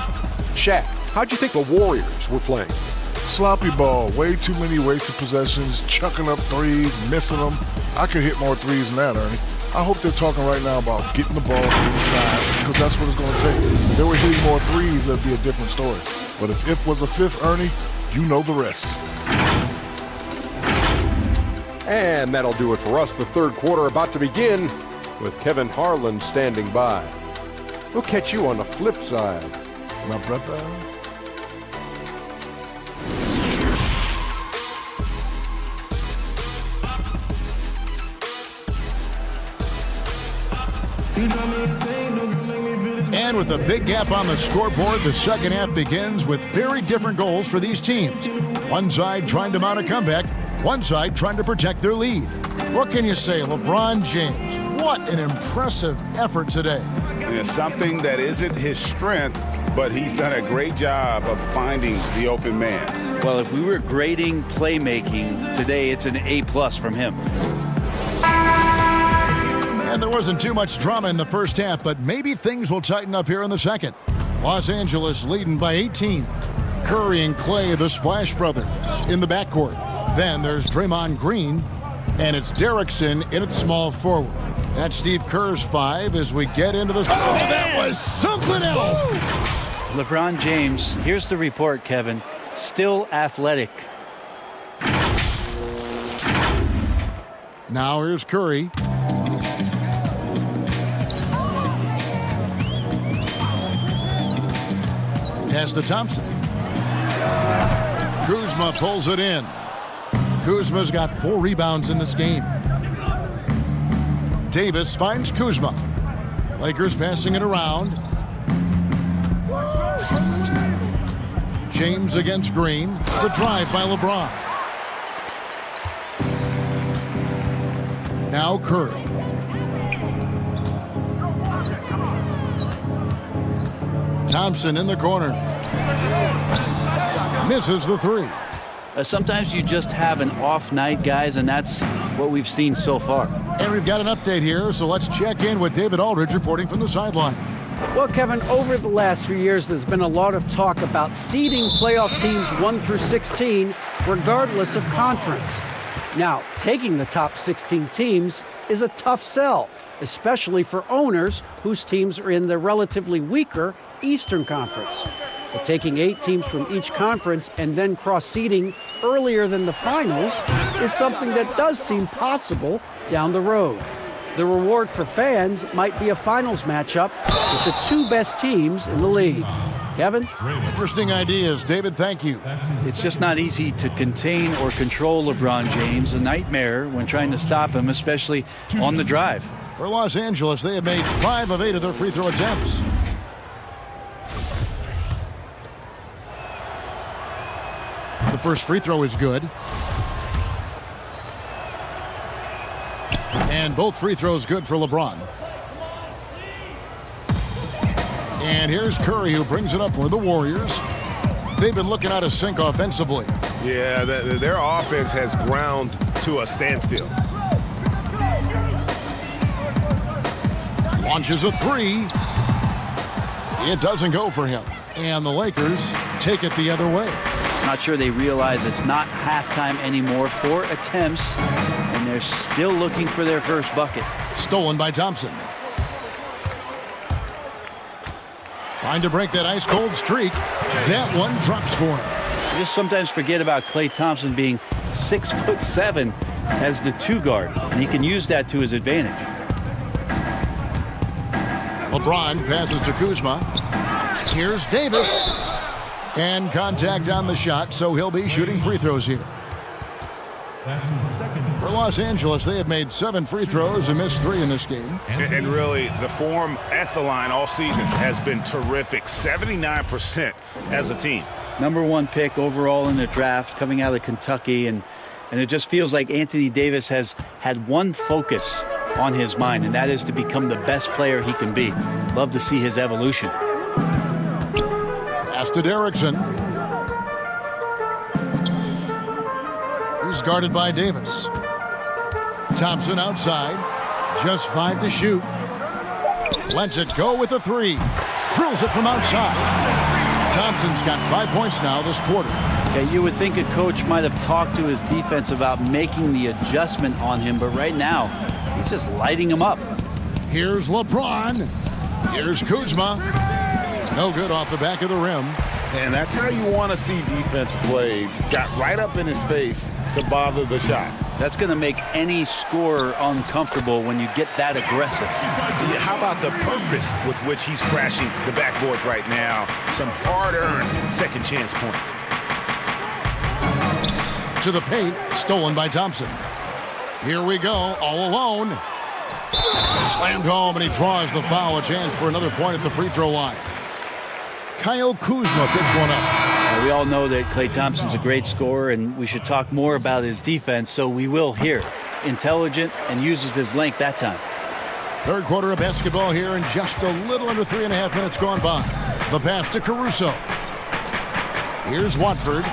Shaq, how'd you think the Warriors were playing? Sloppy ball, way too many wasted possessions, chucking up threes, missing them. I could hit more threes than that, Ernie. I hope they're talking right now about getting the ball inside, because that's what it's going to take. If they were hitting more threes, that'd be a different story. But if was a fifth, Ernie, you know the rest. And that'll do it for us. The third quarter about to begin with Kevin Harlan standing by. We'll catch you on the flip side, my brother. And with a big gap on the scoreboard, the second half begins with very different goals for these teams. One side trying to mount a comeback, one side trying to protect their lead. What can you say, LeBron James? What an impressive effort today. It's something that isn't his strength, but he's done a great job of finding the open man. Well, if we were grading playmaking today, it's an A+ from him. And there wasn't too much drama in the first half, but maybe things will tighten up here in the second. Los Angeles leading by 18. Curry and Clay, the Splash Brothers, in the backcourt. Then there's Draymond Green, and it's Derrickson in at small forward. That's Steve Kerr's 5 as we get into the... Oh, that was something else! LeBron James, here's the report, Kevin. Still athletic. Now here's Curry. Pass to Thompson. Kuzma pulls it in. Kuzma's got 4 rebounds in this game. Davis finds Kuzma. Lakers passing it around. James against Green. The drive by LeBron. Now Curry. Thompson in the corner. Misses the 3. Sometimes you just have an off night, guys, and that's what we've seen so far. And we've got an update here, so let's check in with David Aldridge reporting from the sideline. Well, Kevin, over the last few years, there's been a lot of talk about seeding playoff teams 1 through 16, regardless of conference. Now, taking the top 16 teams is a tough sell, especially for owners whose teams are in the relatively weaker Eastern Conference. But taking 8 teams from each conference and then cross-seeding earlier than the finals is something that does seem possible down the road. The reward for fans might be a finals matchup with the 2 best teams in the league. Kevin? Interesting ideas. David, thank you. It's just not easy to contain or control LeBron James. A nightmare when trying to stop him, especially on the drive. For Los Angeles, they have made 5 of 8 of their free throw attempts. The first free throw is good. And both free throws good for LeBron. And here's Curry, who brings it up for the Warriors. They've been looking out of sync offensively. Yeah, their offense has ground to a standstill. Launches a 3. It doesn't go for him. And the Lakers take it the other way. Not sure they realize it's not halftime anymore. 4 attempts, and they're still looking for their first bucket. Stolen by Thompson. Trying to break that ice-cold streak. That one drops for him. You just sometimes forget about Klay Thompson being 6'7" as the 2 guard, and he can use that to his advantage. LeBron passes to Kuzma. Here's Davis. And contact on the shot, so he'll be shooting free throws here. That's his second. For Los Angeles, they have made 7 free throws and missed 3 in this game. And really, the form at the line all season has been terrific. 79% as a team. Number 1 pick overall in the draft, coming out of Kentucky, and it just feels like Anthony Davis has had one focus on his mind, and that is to become the best player he can be. Love to see his evolution. Pass to Derrickson. He's guarded by Davis. Thompson outside. Just 5 to shoot. Lets it go with a 3. Drills it from outside. Thompson's got 5 points now this quarter. Okay, you would think a coach might have talked to his defense about making the adjustment on him, but right now, he's just lighting him up. Here's LeBron. Here's Kuzma. No good off the back of the rim. And that's how you want to see defense play. Got right up in his face to bother the shot. That's going to make any scorer uncomfortable when you get that aggressive. How about the purpose with which he's crashing the backboards right now? Some hard-earned second chance points. To the paint, stolen by Thompson. Here we go, all alone. Slammed home, and he draws the foul. A chance for another point at the free throw line. Kyle Kuzma picks one up. We all know that Klay Thompson's a great scorer, and we should talk more about his defense, so we will here. Intelligent and uses his length that time. Third quarter of basketball here, and just a little under 3.5 minutes gone by. The pass to Caruso. Here's Watford.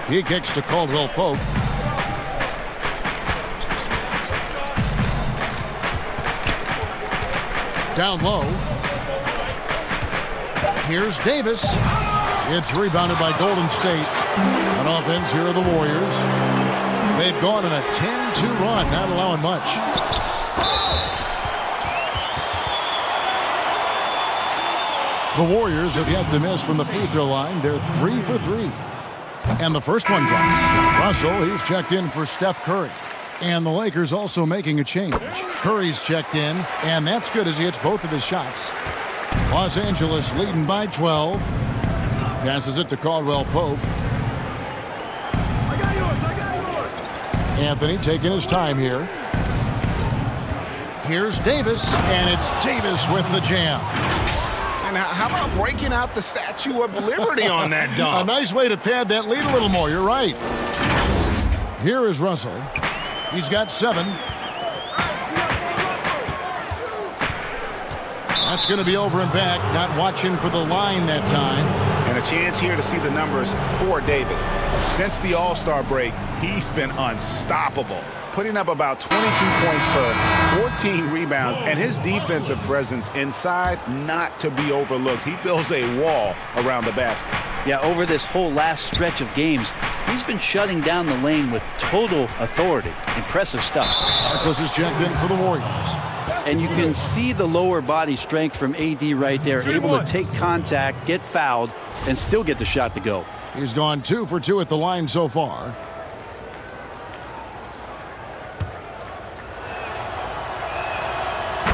He kicks to Caldwell Pope. Down low. Here's Davis. It's rebounded by Golden State. On offense, here are the Warriors. They've gone on a 10-2 run, not allowing much. The Warriors have yet to miss from the free throw line. They're 3 for 3. And the first one drops. Russell, he's checked in for Steph Curry. And the Lakers also making a change. Curry's checked in, and that's good as he hits both of his shots. Los Angeles leading by 12. Passes it to Caldwell Pope. Anthony taking his time here. Here's Davis, and it's Davis with the jam. And how about breaking out the Statue of Liberty on that dunk? A nice way to pad that lead a little more. You're right. Here is Russell. He's got 7. That's going to be over and back. Not watching for the line that time. And a chance here to see the numbers for Davis. Since the All-Star break, he's been unstoppable, putting up about 22 points per 14 rebounds, and his defensive presence inside not to be overlooked. He builds a wall around the basket. Yeah, over this whole last stretch of games, he's been shutting down the lane with total authority. Impressive stuff. Marcus is checked in for the Warriors. And you can see the lower body strength from AD right there, able to take contact, get fouled, and still get the shot to go. He's gone 2 for 2 at the line so far.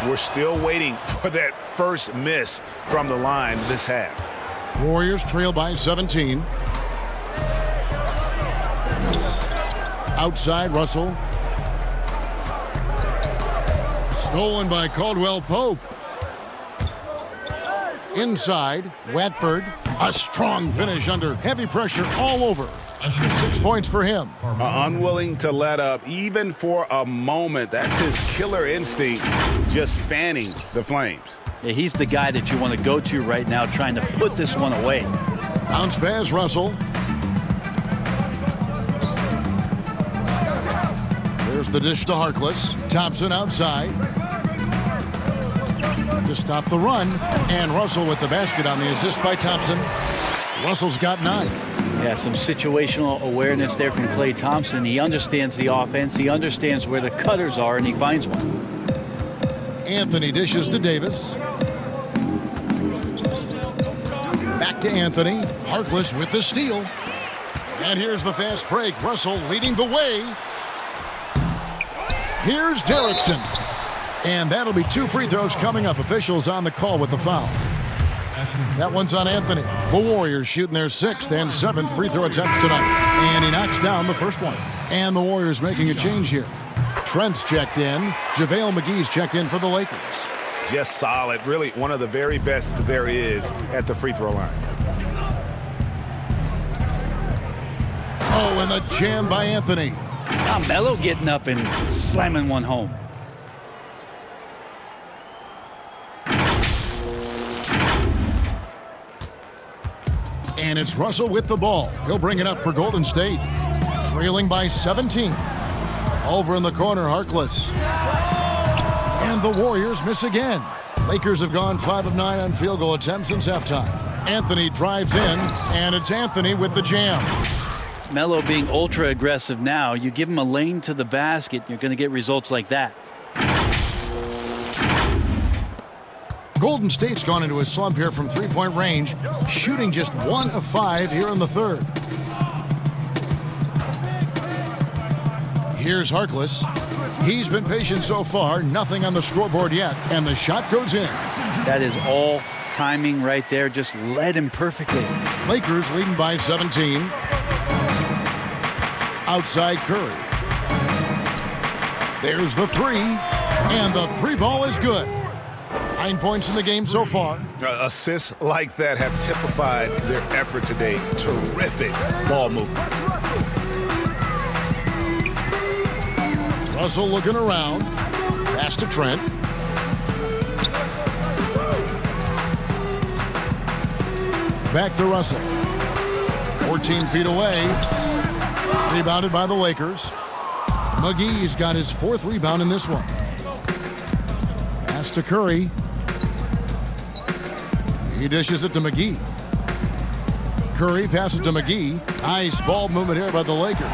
We're still waiting for that first miss from the line this half. Warriors trail by 17. Outside, Russell. Stolen by Caldwell Pope. Inside, Watford. A strong finish under heavy pressure all over. 6 points for him. Unwilling to let up even for a moment. That's his killer instinct, just fanning the flames. Yeah, he's the guy that you want to go to right now, trying to put this one away. Bounce pass, Russell. There's the dish to Harkless. Thompson outside to stop the run. And Russell with the basket on the assist by Thompson. Russell's got 9. Yeah, some situational awareness there from Klay Thompson. He understands the offense. He understands where the cutters are, and he finds one. Anthony dishes to Davis. Back to Anthony. Harkless with the steal. And here's the fast break. Russell leading the way. Here's Derrickson. And that'll be 2 free throws coming up. Officials on the call with the foul. That one's on Anthony. The Warriors shooting their 6th and 7th free throw attempts tonight. And he knocks down the first one. And the Warriors making a change here. Trent's checked in. JaVale McGee's checked in for the Lakers. Just solid. Really one of the very best there is at the free throw line. Oh, and the jam by Anthony. Now Melo getting up and slamming one home. And it's Russell with the ball. He'll bring it up for Golden State. Trailing by 17. Over in the corner, Harkless. And the Warriors miss again. Lakers have gone 5 of 9 on field goal attempts since halftime. Anthony drives in, and it's Anthony with the jam. Melo being ultra aggressive now. You give him a lane to the basket, you're going to get results like that. Golden State's gone into a slump here from 3-point range, shooting just 1 of 5 here in the third. Here's Harkless. He's been patient so far, nothing on the scoreboard yet, and the shot goes in. That is all timing right there, just led him perfectly. Lakers leading by 17. Outside Curry. There's the 3, and the 3 ball is good. 9 points in the game so far. Assists like that have typified their effort today. Terrific ball movement. Russell looking around. Pass to Trent. Back to Russell. 14 feet away. Rebounded by the Lakers. McGee's got his 4th rebound in this one. Pass to Curry. He dishes it to McGee. Curry passes to McGee. Nice ball movement here by the Lakers.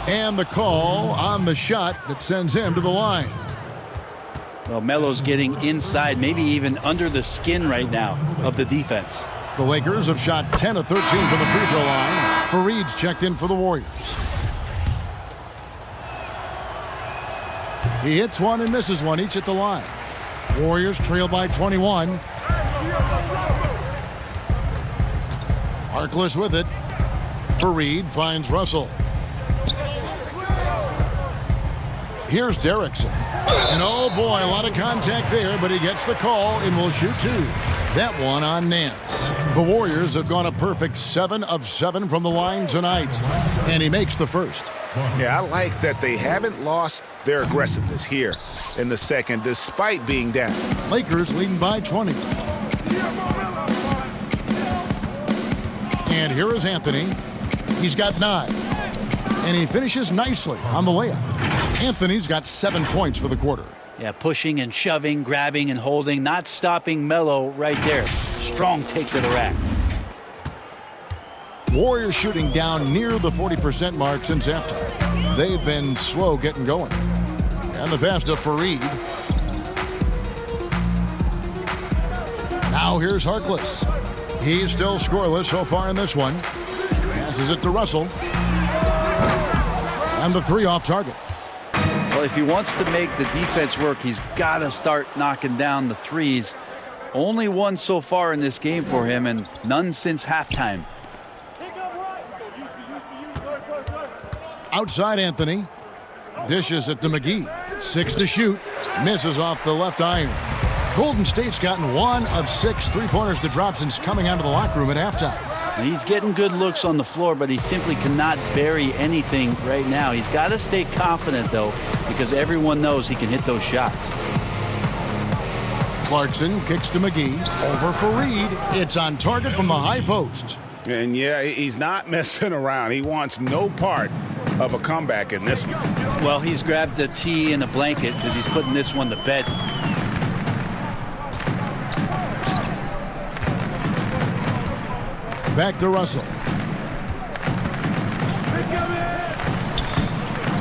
And the call on the shot that sends him to the line. Well, Melo's getting inside, maybe even under the skin right now of the defense. The Lakers have shot 10 of 13 from the free throw line. Fareed's checked in for the Warriors. He hits one and misses one, each at the line. Warriors trail by 21. Harkless with it. Fareed finds Russell. Here's Derrickson. And oh boy, a lot of contact there, but he gets the call and will shoot 2. That one on Nance. The Warriors have gone a perfect 7 of 7 from the line tonight. And he makes the first. Yeah, I like that they haven't lost their aggressiveness here in the second, despite being down. Lakers leading by 20. And here is Anthony. He's got 9. And he finishes nicely on the layup. Anthony's got 7 points for the quarter. Yeah, pushing and shoving, grabbing and holding, not stopping Melo right there. Strong take to the rack. Warriors shooting down near the 40% mark since halftime. They've been slow getting going. And the pass to Fareed. Now here's Harkless. He's still scoreless so far in this one. Passes it to Russell. And the 3 off target. Well, if he wants to make the defense work, he's got to start knocking down the threes. Only 1 so far in this game for him, and none since halftime. Outside Anthony. Dishes it to McGee. 6 to shoot. Misses off the left iron. Golden State's gotten 1 of 6 3-pointers to drop since coming out of the locker room at halftime. He's getting good looks on the floor, but he simply cannot bury anything right now. He's got to stay confident, though, because everyone knows he can hit those shots. Clarkson kicks to McGee. Over Fareed. It's on target from the high post. And yeah, he's not messing around. He wants no part of a comeback in this one. Well, he's grabbed a tee and a blanket because he's putting this one to bed. Back to Russell.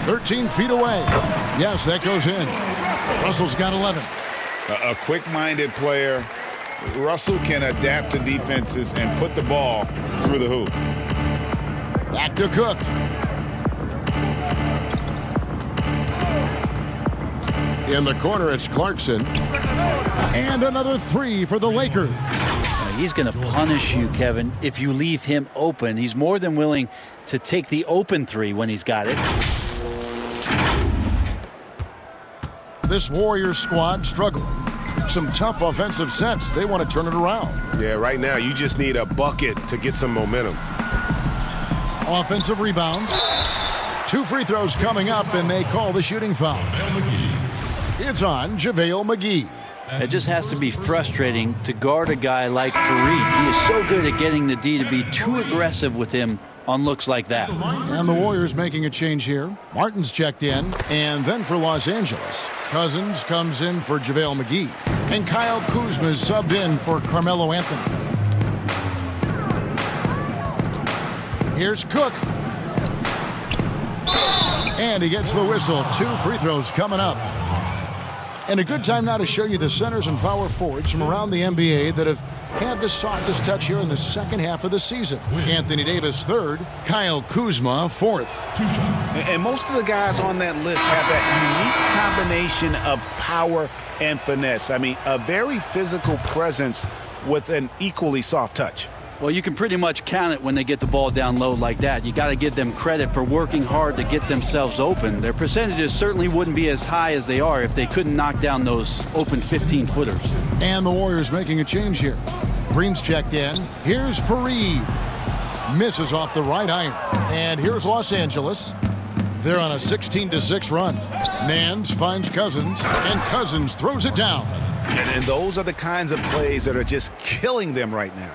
13 feet away. Yes, that goes in. Russell's got 11. A quick-minded player. Russell can adapt to defenses and put the ball through the hoop. Back to Cook. In the corner, it's Clarkson. And another 3 for the Lakers. He's going to punish you, Kevin, if you leave him open. He's more than willing to take the open 3 when he's got it. This Warriors squad struggling. Some tough offensive sets. They want to turn it around. Yeah, right now you just need a bucket to get some momentum. Offensive rebounds. 2 free throws coming up, and they call the shooting foul. It's on JaVale McGee. It just has to be frustrating to guard a guy like Fareed. He is so good at getting the D to be too aggressive with him on looks like that. And the Warriors making a change here. Martin's checked in, and then for Los Angeles, Cousins comes in for JaVale McGee. And Kyle Kuzma is subbed in for Carmelo Anthony. Here's Cook. And he gets the whistle. 2 free throws coming up. And a good time now to show you the centers and power forwards from around the NBA that have had the softest touch here in the second half of the season. Anthony Davis 3rd, Kyle Kuzma 4th. And most of the guys on that list have that unique combination of power and finesse. I mean, a very physical presence with an equally soft touch. Well, you can pretty much count it when they get the ball down low like that. You got to give them credit for working hard to get themselves open. Their percentages certainly wouldn't be as high as they are if they couldn't knock down those open 15-footers. And the Warriors making a change here. Green's checked in. Here's Fareed. Misses off the right iron. And here's Los Angeles. They're on a 16-6 run. Nance finds Cousins, and Cousins throws it down. And those are the kinds of plays that are just killing them right now.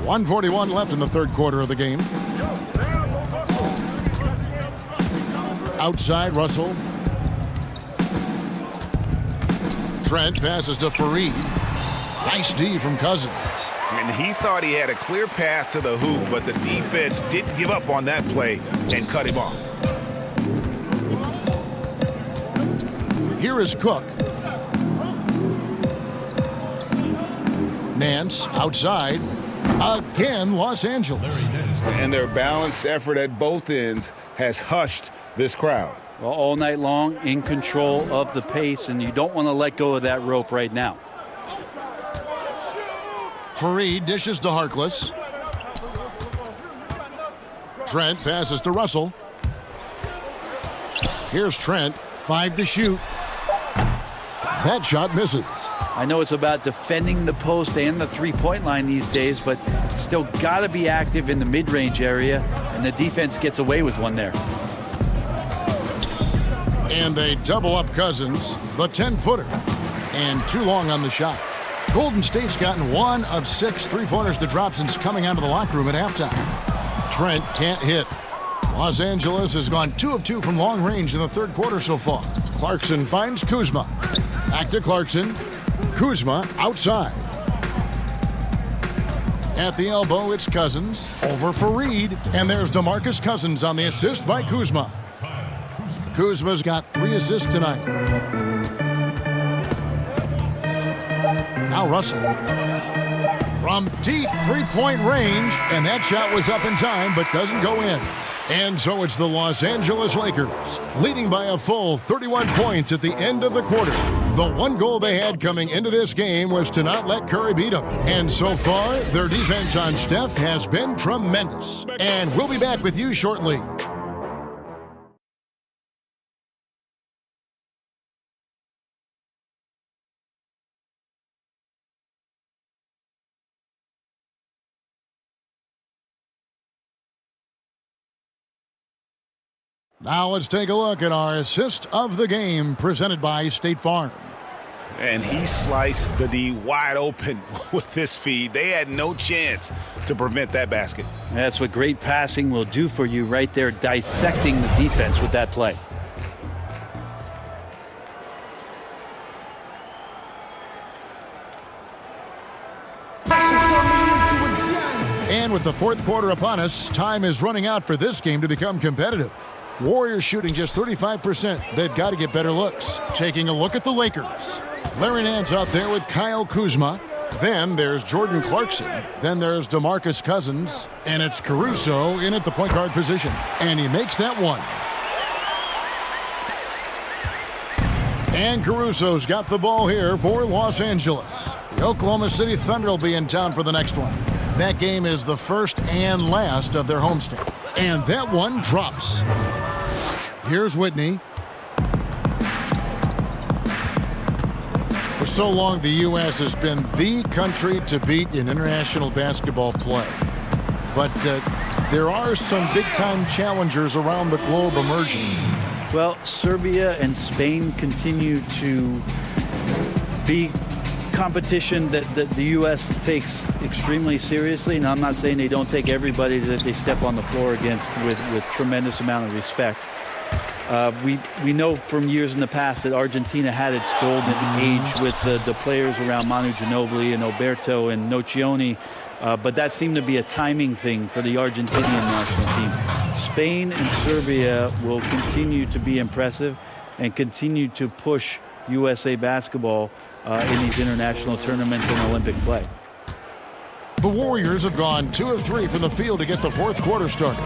.141 left in the third quarter of the game. Outside, Russell. Trent passes to Fareed. Nice D from Cousins. And he thought he had a clear path to the hoop, but the defense didn't give up on that play and cut him off. Here is Cook. Nance outside. Again, Los Angeles. And their balanced effort at both ends has hushed this crowd. Well, all night long, in control of the pace, and you don't want to let go of that rope right now. Fareed dishes to Harkless. Trent passes to Russell. Here's Trent, 5 to shoot. That shot misses. I know it's about defending the post and the three-point line these days, but still got to be active in the mid-range area, and the defense gets away with one there. And they double up Cousins, the 10-footer, and too long on the shot. Golden State's gotten 1 of 6 three-pointers to drop since coming out of the locker room at halftime. Trent can't hit. Los Angeles has gone 2 of 2 from long range in the third quarter so far. Clarkson finds Kuzma. Back to Clarkson. Kuzma outside. At the elbow, it's Cousins. Over for Reed. And there's DeMarcus Cousins on the assist by Kuzma. Kuzma's got 3 assists tonight. Now Russell. From deep three-point range. And that shot was up in time, but doesn't go in. And so it's the Los Angeles Lakers, leading by a full 31 points at the end of the quarter. The one goal they had coming into this game was to not let Curry beat them. And so far, their defense on Steph has been tremendous. And we'll be back with you shortly. Now let's take a look at our assist of the game presented by State Farm. And he sliced the D wide open with this feed. They had no chance to prevent that basket. That's what great passing will do for you right there, dissecting the defense with that play. And with the fourth quarter upon us, time is running out for this game to become competitive. Warriors shooting just 35%. They've got to get better looks. Taking a look at the Lakers. Larry Nance out there with Kyle Kuzma. Then there's Jordan Clarkson. Then there's DeMarcus Cousins. And it's Caruso in at the point guard position. And he makes that one. And Caruso's got the ball here for Los Angeles. The Oklahoma City Thunder will be in town for the next one. That game is the first and last of their homestand. And that one drops. Here's Whitney. For so long, the U.S. has been the country to beat in international basketball play. But there are some big-time challengers around the globe emerging. Well, Serbia and Spain continue to be competition that the U.S. takes extremely seriously. And I'm not saying they don't take everybody that they step on the floor against with tremendous amount of respect. We know from years in the past that Argentina had its golden age with the players around Manu Ginobili and Oberto and Nocioni, but that seemed to be a timing thing for the Argentinian national team. Spain and Serbia will continue to be impressive and continue to push USA basketball in these international tournaments and Olympic play. The Warriors have gone 2 of 3 from the field to get the fourth quarter started.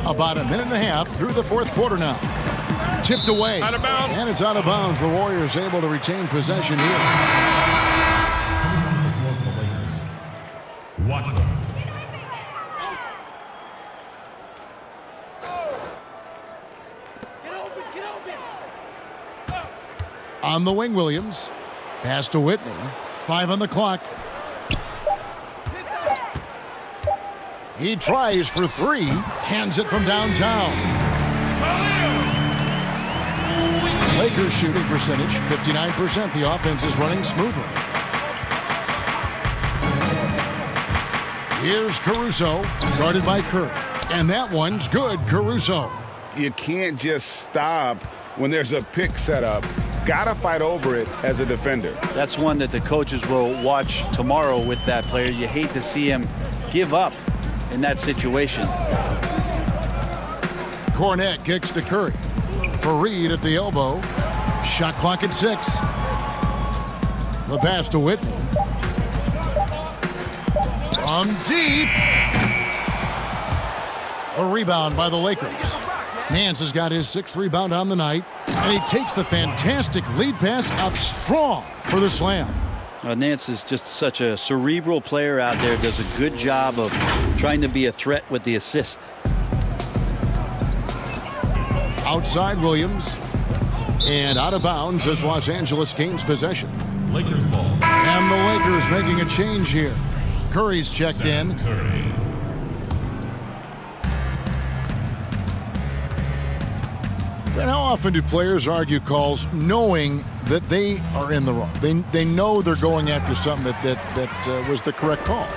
About a minute and a half through the fourth quarter now. Tipped away. Out of bounds. And it's out of bounds. The Warriors able to retain possession here. Watch them. On the wing, Williams. Pass to Whitney. 5 on the clock. He tries for 3. Cans it from downtown. Lakers shooting percentage, 59%. The offense is running smoothly. Here's Caruso, guarded by Kerr. And that one's good, Caruso. You can't just stop when there's a pick set up. Gotta fight over it as a defender. That's one that the coaches will watch tomorrow with that player. You hate to see him give up in that situation. Cornette kicks to Curry. For Reed at the elbow. Shot clock at 6. The pass to Whitney. From deep. A rebound by the Lakers. Nance has got his 6th rebound on the night. And he takes the fantastic lead pass up strong for the slam. Nance is just such a cerebral player out there, does a good job of trying to be a threat with the assist. Outside Williams, and out of bounds as Los Angeles gains possession. Lakers ball. And the Lakers making a change here. Curry's checked in. Curry. And how often do players argue calls knowing that they are in the wrong? They know they're going after something that was the correct call.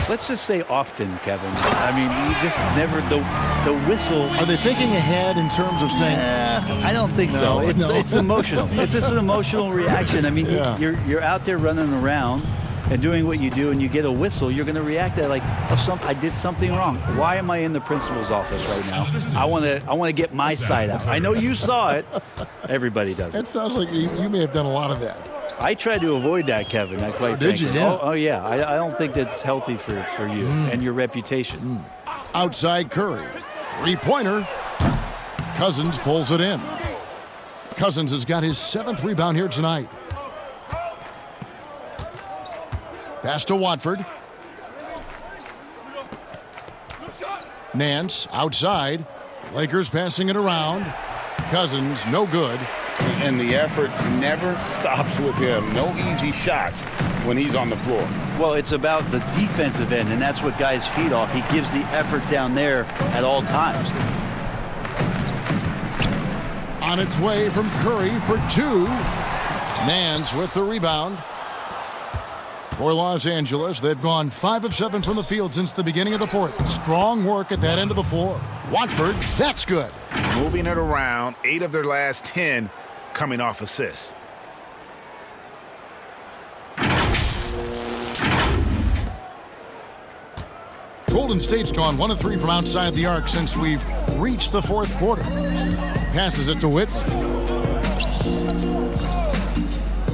Let's just say often, Kevin. I mean, you just never, the whistle. Are they thinking ahead in terms of saying? I don't think so. It's emotional. It's just an emotional reaction. I mean, you're out there running around and doing what you do, and you get a whistle, you're going to react to that like, I did something wrong. Why am I in the principal's office right now? I want to get my side out. I know you saw it. Everybody does it. It sounds like you may have done a lot of that. I try to avoid that, Kevin. Did you? Yeah. Oh, yeah. I don't think that's healthy for you and your reputation. Outside Curry. Three-pointer. Cousins pulls it in. Cousins has got his 7th rebound here tonight. Pass to Watford. Nance outside. Lakers passing it around. Cousins, no good. And the effort never stops with him. No easy shots when he's on the floor. Well, it's about the defensive end, and that's what guys feed off. He gives the effort down there at all times. On its way from Curry for 2. Nance with the rebound. For Los Angeles, they've gone 5 of 7 from the field since the beginning of the 4th. Strong work at that end of the floor. Watford, that's good. Moving it around, 8 of their last 10 coming off assists. Golden State's gone 1 of 3 from outside the arc since we've reached the 4th quarter. Passes it to Whitney.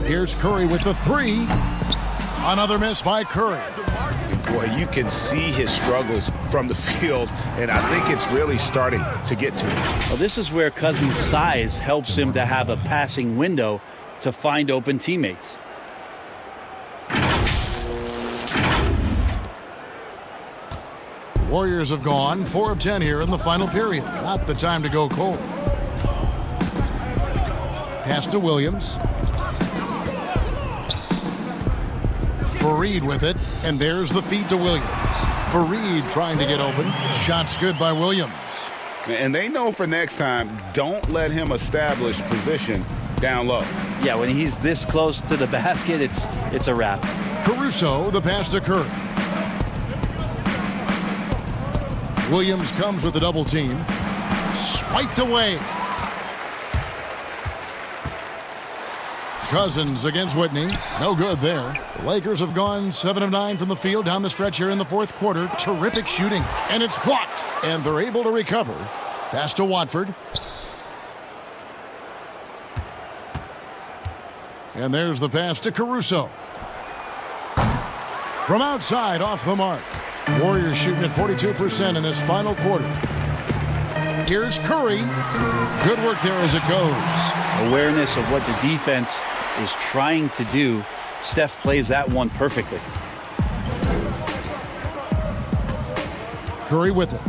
Here's Curry with the 3. Another miss by Curry. Boy, you can see his struggles from the field, and I think it's really starting to get to him. Well, this is where Cousins' size helps him to have a passing window to find open teammates. Warriors have gone 4 of 10 here in the final period. Not the time to go cold. Pass to Williams. Fareed with it, and there's the feed to Williams. Fareed trying to get open. Shot's good by Williams. And they know for next time, don't let him establish position down low. Yeah, when he's this close to the basket, it's a wrap. Caruso, the pass to Curry. Williams comes with the double team. Swiped away. Cousins against Whitney. No good there. The Lakers have gone 7 of 9 from the field down the stretch here in the 4th quarter. Terrific shooting. And it's blocked. And they're able to recover. Pass to Watford. And there's the pass to Caruso. From outside, off the mark. Warriors shooting at 42% in this final quarter. Here's Curry. Good work there as it goes. Awareness of what the defense is trying to do. Steph plays that one perfectly. Curry with it.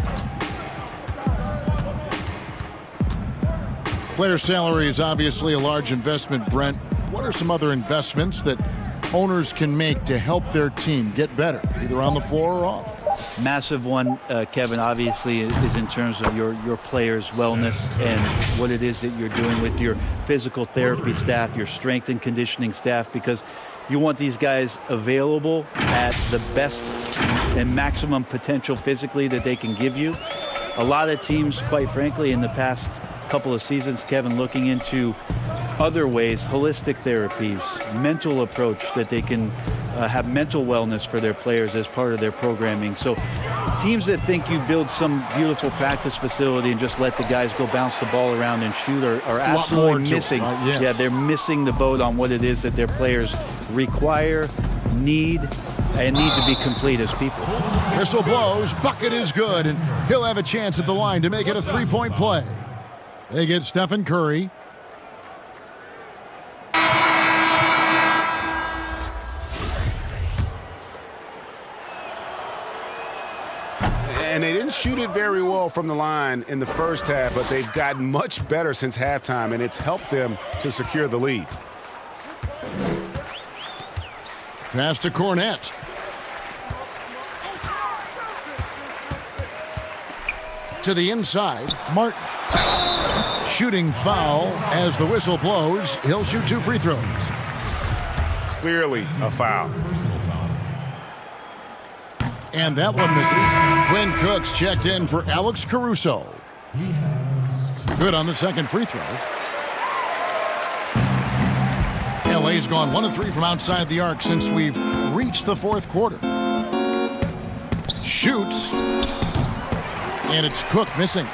Player salary is obviously a large investment, Brent. What are some other investments that owners can make to help their team get better, either on the floor or off? Massive one, Kevin, obviously, is in terms of your players' wellness and what it is that you're doing with your physical therapy staff, your strength and conditioning staff, because you want these guys available at the best and maximum potential physically that they can give you. A lot of teams, quite frankly, in the past couple of seasons, Kevin, looking into other ways, holistic therapies, mental approach that they can have mental wellness for their players as part of their programming. So teams that think you build some beautiful practice facility and just let the guys go bounce the ball around and shoot are absolutely missing. Yes. Yeah, they're missing the boat on what it is that their players require, need to be complete as people. Whistle blows, bucket is good, and he'll have a chance at the line to make it a 3-point play. They get Stephen Curry. And they didn't shoot it very well from the line in the first half, but they've gotten much better since halftime, and it's helped them to secure the lead. Pass to Cornette. To the inside, Martin. Shooting foul as the whistle blows. He'll shoot 2 free throws. Clearly a foul. And that one misses. Quinn Cook's checked in for Alex Caruso. Good on the second free throw. LA's gone 1 of 3 from outside the arc since we've reached the fourth quarter. Shoots. And it's Cook missing.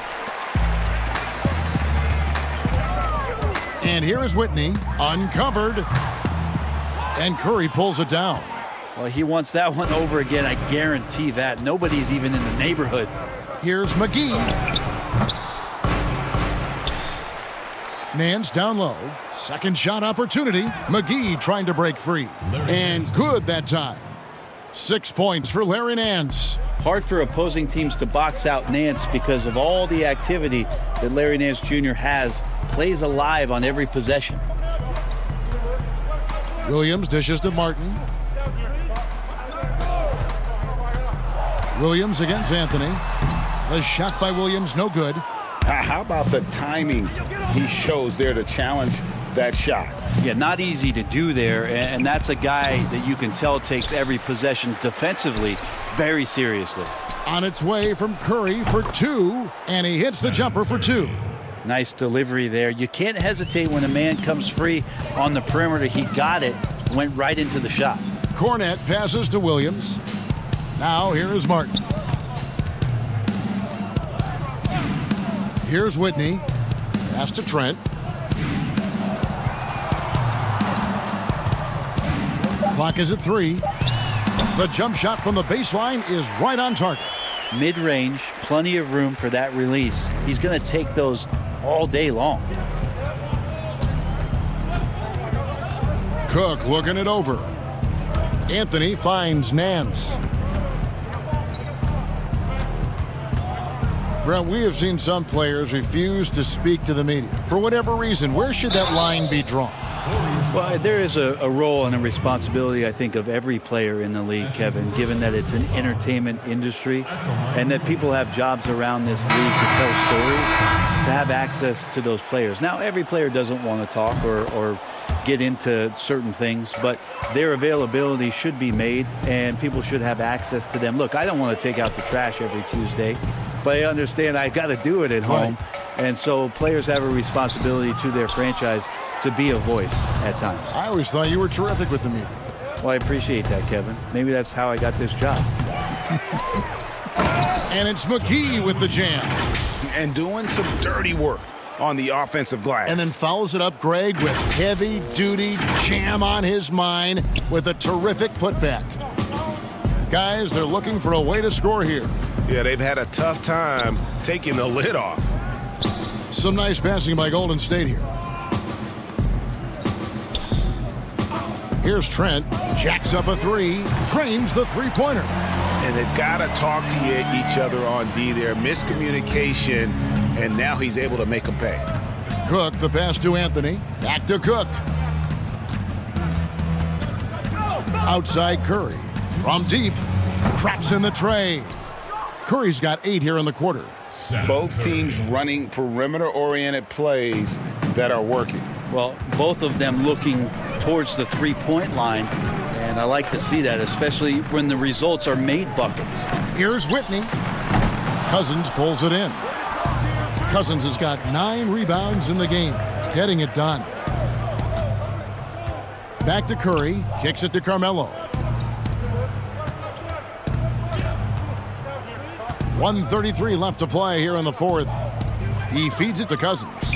And here is Whitney, uncovered. And Curry pulls it down. Well, he wants that one over again. I guarantee that. Nobody's even in the neighborhood. Here's McGee. Nance down low. Second shot opportunity. McGee trying to break free. And good that time. 6 points for Larry Nance. Hard for opposing teams to box out Nance because of all the activity that Larry Nance Jr. has. Plays alive on every possession. Williams dishes to Martin. Williams against Anthony. The shot by Williams, no good. How about the timing he shows there to challenge that shot? Yeah, not easy to do there, and that's a guy that you can tell takes every possession defensively very seriously. On its way from Curry for 2, and he hits the jumper for 2. Nice delivery there. You can't hesitate when a man comes free on the perimeter. He got it, went right into the shot. Cornette passes to Williams. Now here is Martin. Here's Whitney. Pass to Trent. Clock is at 3. The jump shot from the baseline is right on target. Mid-range, plenty of room for that release. He's going to take those all day long. Cook looking it over. Anthony finds Nance. Brent, we have seen some players refuse to speak to the media. For whatever reason, where should that line be drawn? Well, there is a role and a responsibility, I think, of every player in the league, Kevin, given that it's an entertainment industry and that people have jobs around this league to tell stories, to have access to those players. Now, every player doesn't want to talk or get into certain things, but their availability should be made and people should have access to them. Look, I don't want to take out the trash every Tuesday, but I understand I got to do it at home. Right. And so players have a responsibility to their franchise to be a voice at times. I always thought you were terrific with the media. Well, I appreciate that, Kevin. Maybe that's how I got this job. And it's McGee with the jam. And doing some dirty work on the offensive glass. And then follows it up, Greg, with heavy-duty jam on his mind with a terrific putback. Guys, they're looking for a way to score here. Yeah, they've had a tough time taking the lid off. Some nice passing by Golden State here. Here's Trent, jacks up a 3, drains the three-pointer. And they've got to talk to each other on D there. Miscommunication, and now he's able to make them pay. Cook, the pass to Anthony. Back to Cook. Outside Curry. From deep. Traps in the tray. Curry's got 8 here in the quarter. Both teams running perimeter-oriented plays that are working. Well, both of them looking towards the three-point line, and I like to see that, especially when the results are made buckets. Here's Whitney. Cousins pulls it in. Cousins has got 9 rebounds in the game, getting it done. Back to Curry, kicks it to Carmelo. 1:33 left to play here in the fourth. He feeds it to Cousins.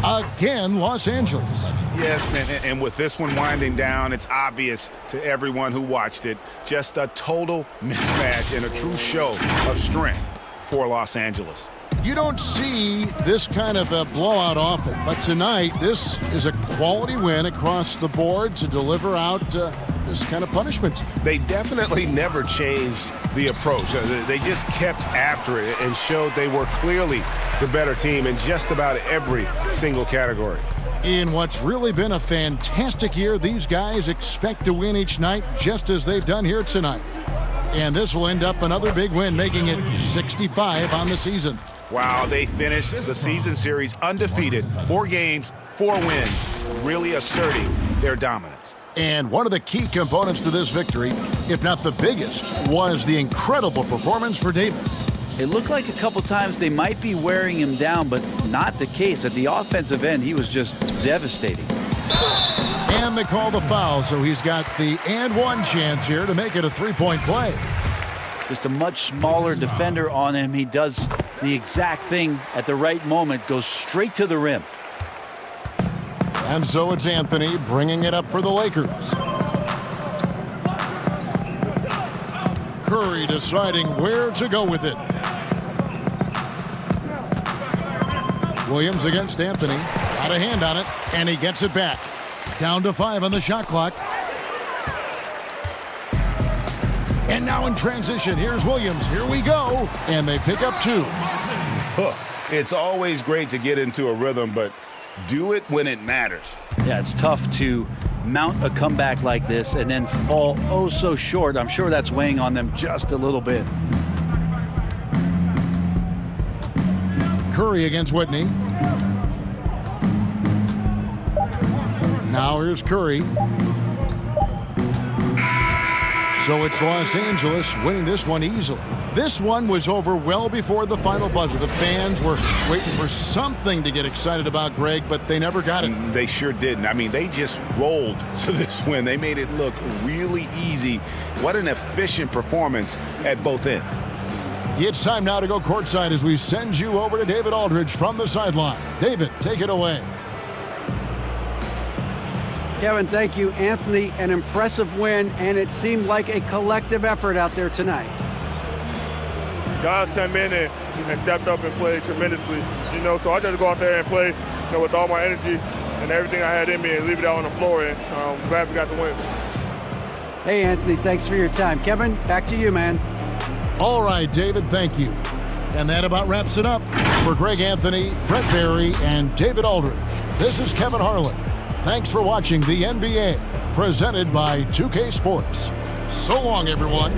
Again, Los Angeles. Yes, and with this one winding down, it's obvious to everyone who watched it. Just a total mismatch and a true show of strength for Los Angeles. You don't see this kind of a blowout often, but tonight this is a quality win across the board to deliver out the this kind of punishment. They definitely never changed the approach. They just kept after it and showed they were clearly the better team in just about every single category. In what's really been a fantastic year, these guys expect to win each night just as they've done here tonight. And this will end up another big win, making it 65 on the season. Wow, they finished the season series undefeated. 4 games, 4 wins, really asserting their dominance. And one of the key components to this victory, if not the biggest, was the incredible performance for Davis. It looked like a couple times they might be wearing him down, but not the case. At the offensive end, he was just devastating. And they call the foul, so he's got the and one chance here to make it a 3-point play. Just a much smaller defender on him. He does the exact thing at the right moment, goes straight to the rim. And so it's Anthony bringing it up for the Lakers. Curry deciding where to go with it. Williams against Anthony. Got a hand on it, and he gets it back. Down to 5 on the shot clock. And now in transition, here's Williams. Here we go. And they pick up 2. It's always great to get into a rhythm, but do it when it matters. Yeah, it's tough to mount a comeback like this and then fall oh so short. I'm sure that's weighing on them just a little bit. Curry against Whitney. Now here's Curry. So it's Los Angeles winning this one easily. This one was over well before the final buzzer. The fans were waiting for something to get excited about, Greg, but they never got it. They sure didn't. I mean, they just rolled to this win. They made it look really easy. What an efficient performance at both ends. It's time now to go courtside as we send you over to David Aldridge from the sideline. David, take it away. Kevin, thank you. Anthony, an impressive win, and it seemed like a collective effort out there tonight. Guys came in and stepped up and played tremendously, so I just go out there and play, with all my energy and everything I had in me and leave it out on the floor, and I'm glad we got the win. Hey, Anthony, thanks for your time. Kevin, back to you, man. All right, David, thank you. And that about wraps it up. For Greg Anthony, Brett Barry, and David Aldridge, this is Kevin Harlan. Thanks for watching the NBA, presented by 2K Sports. So long, everyone.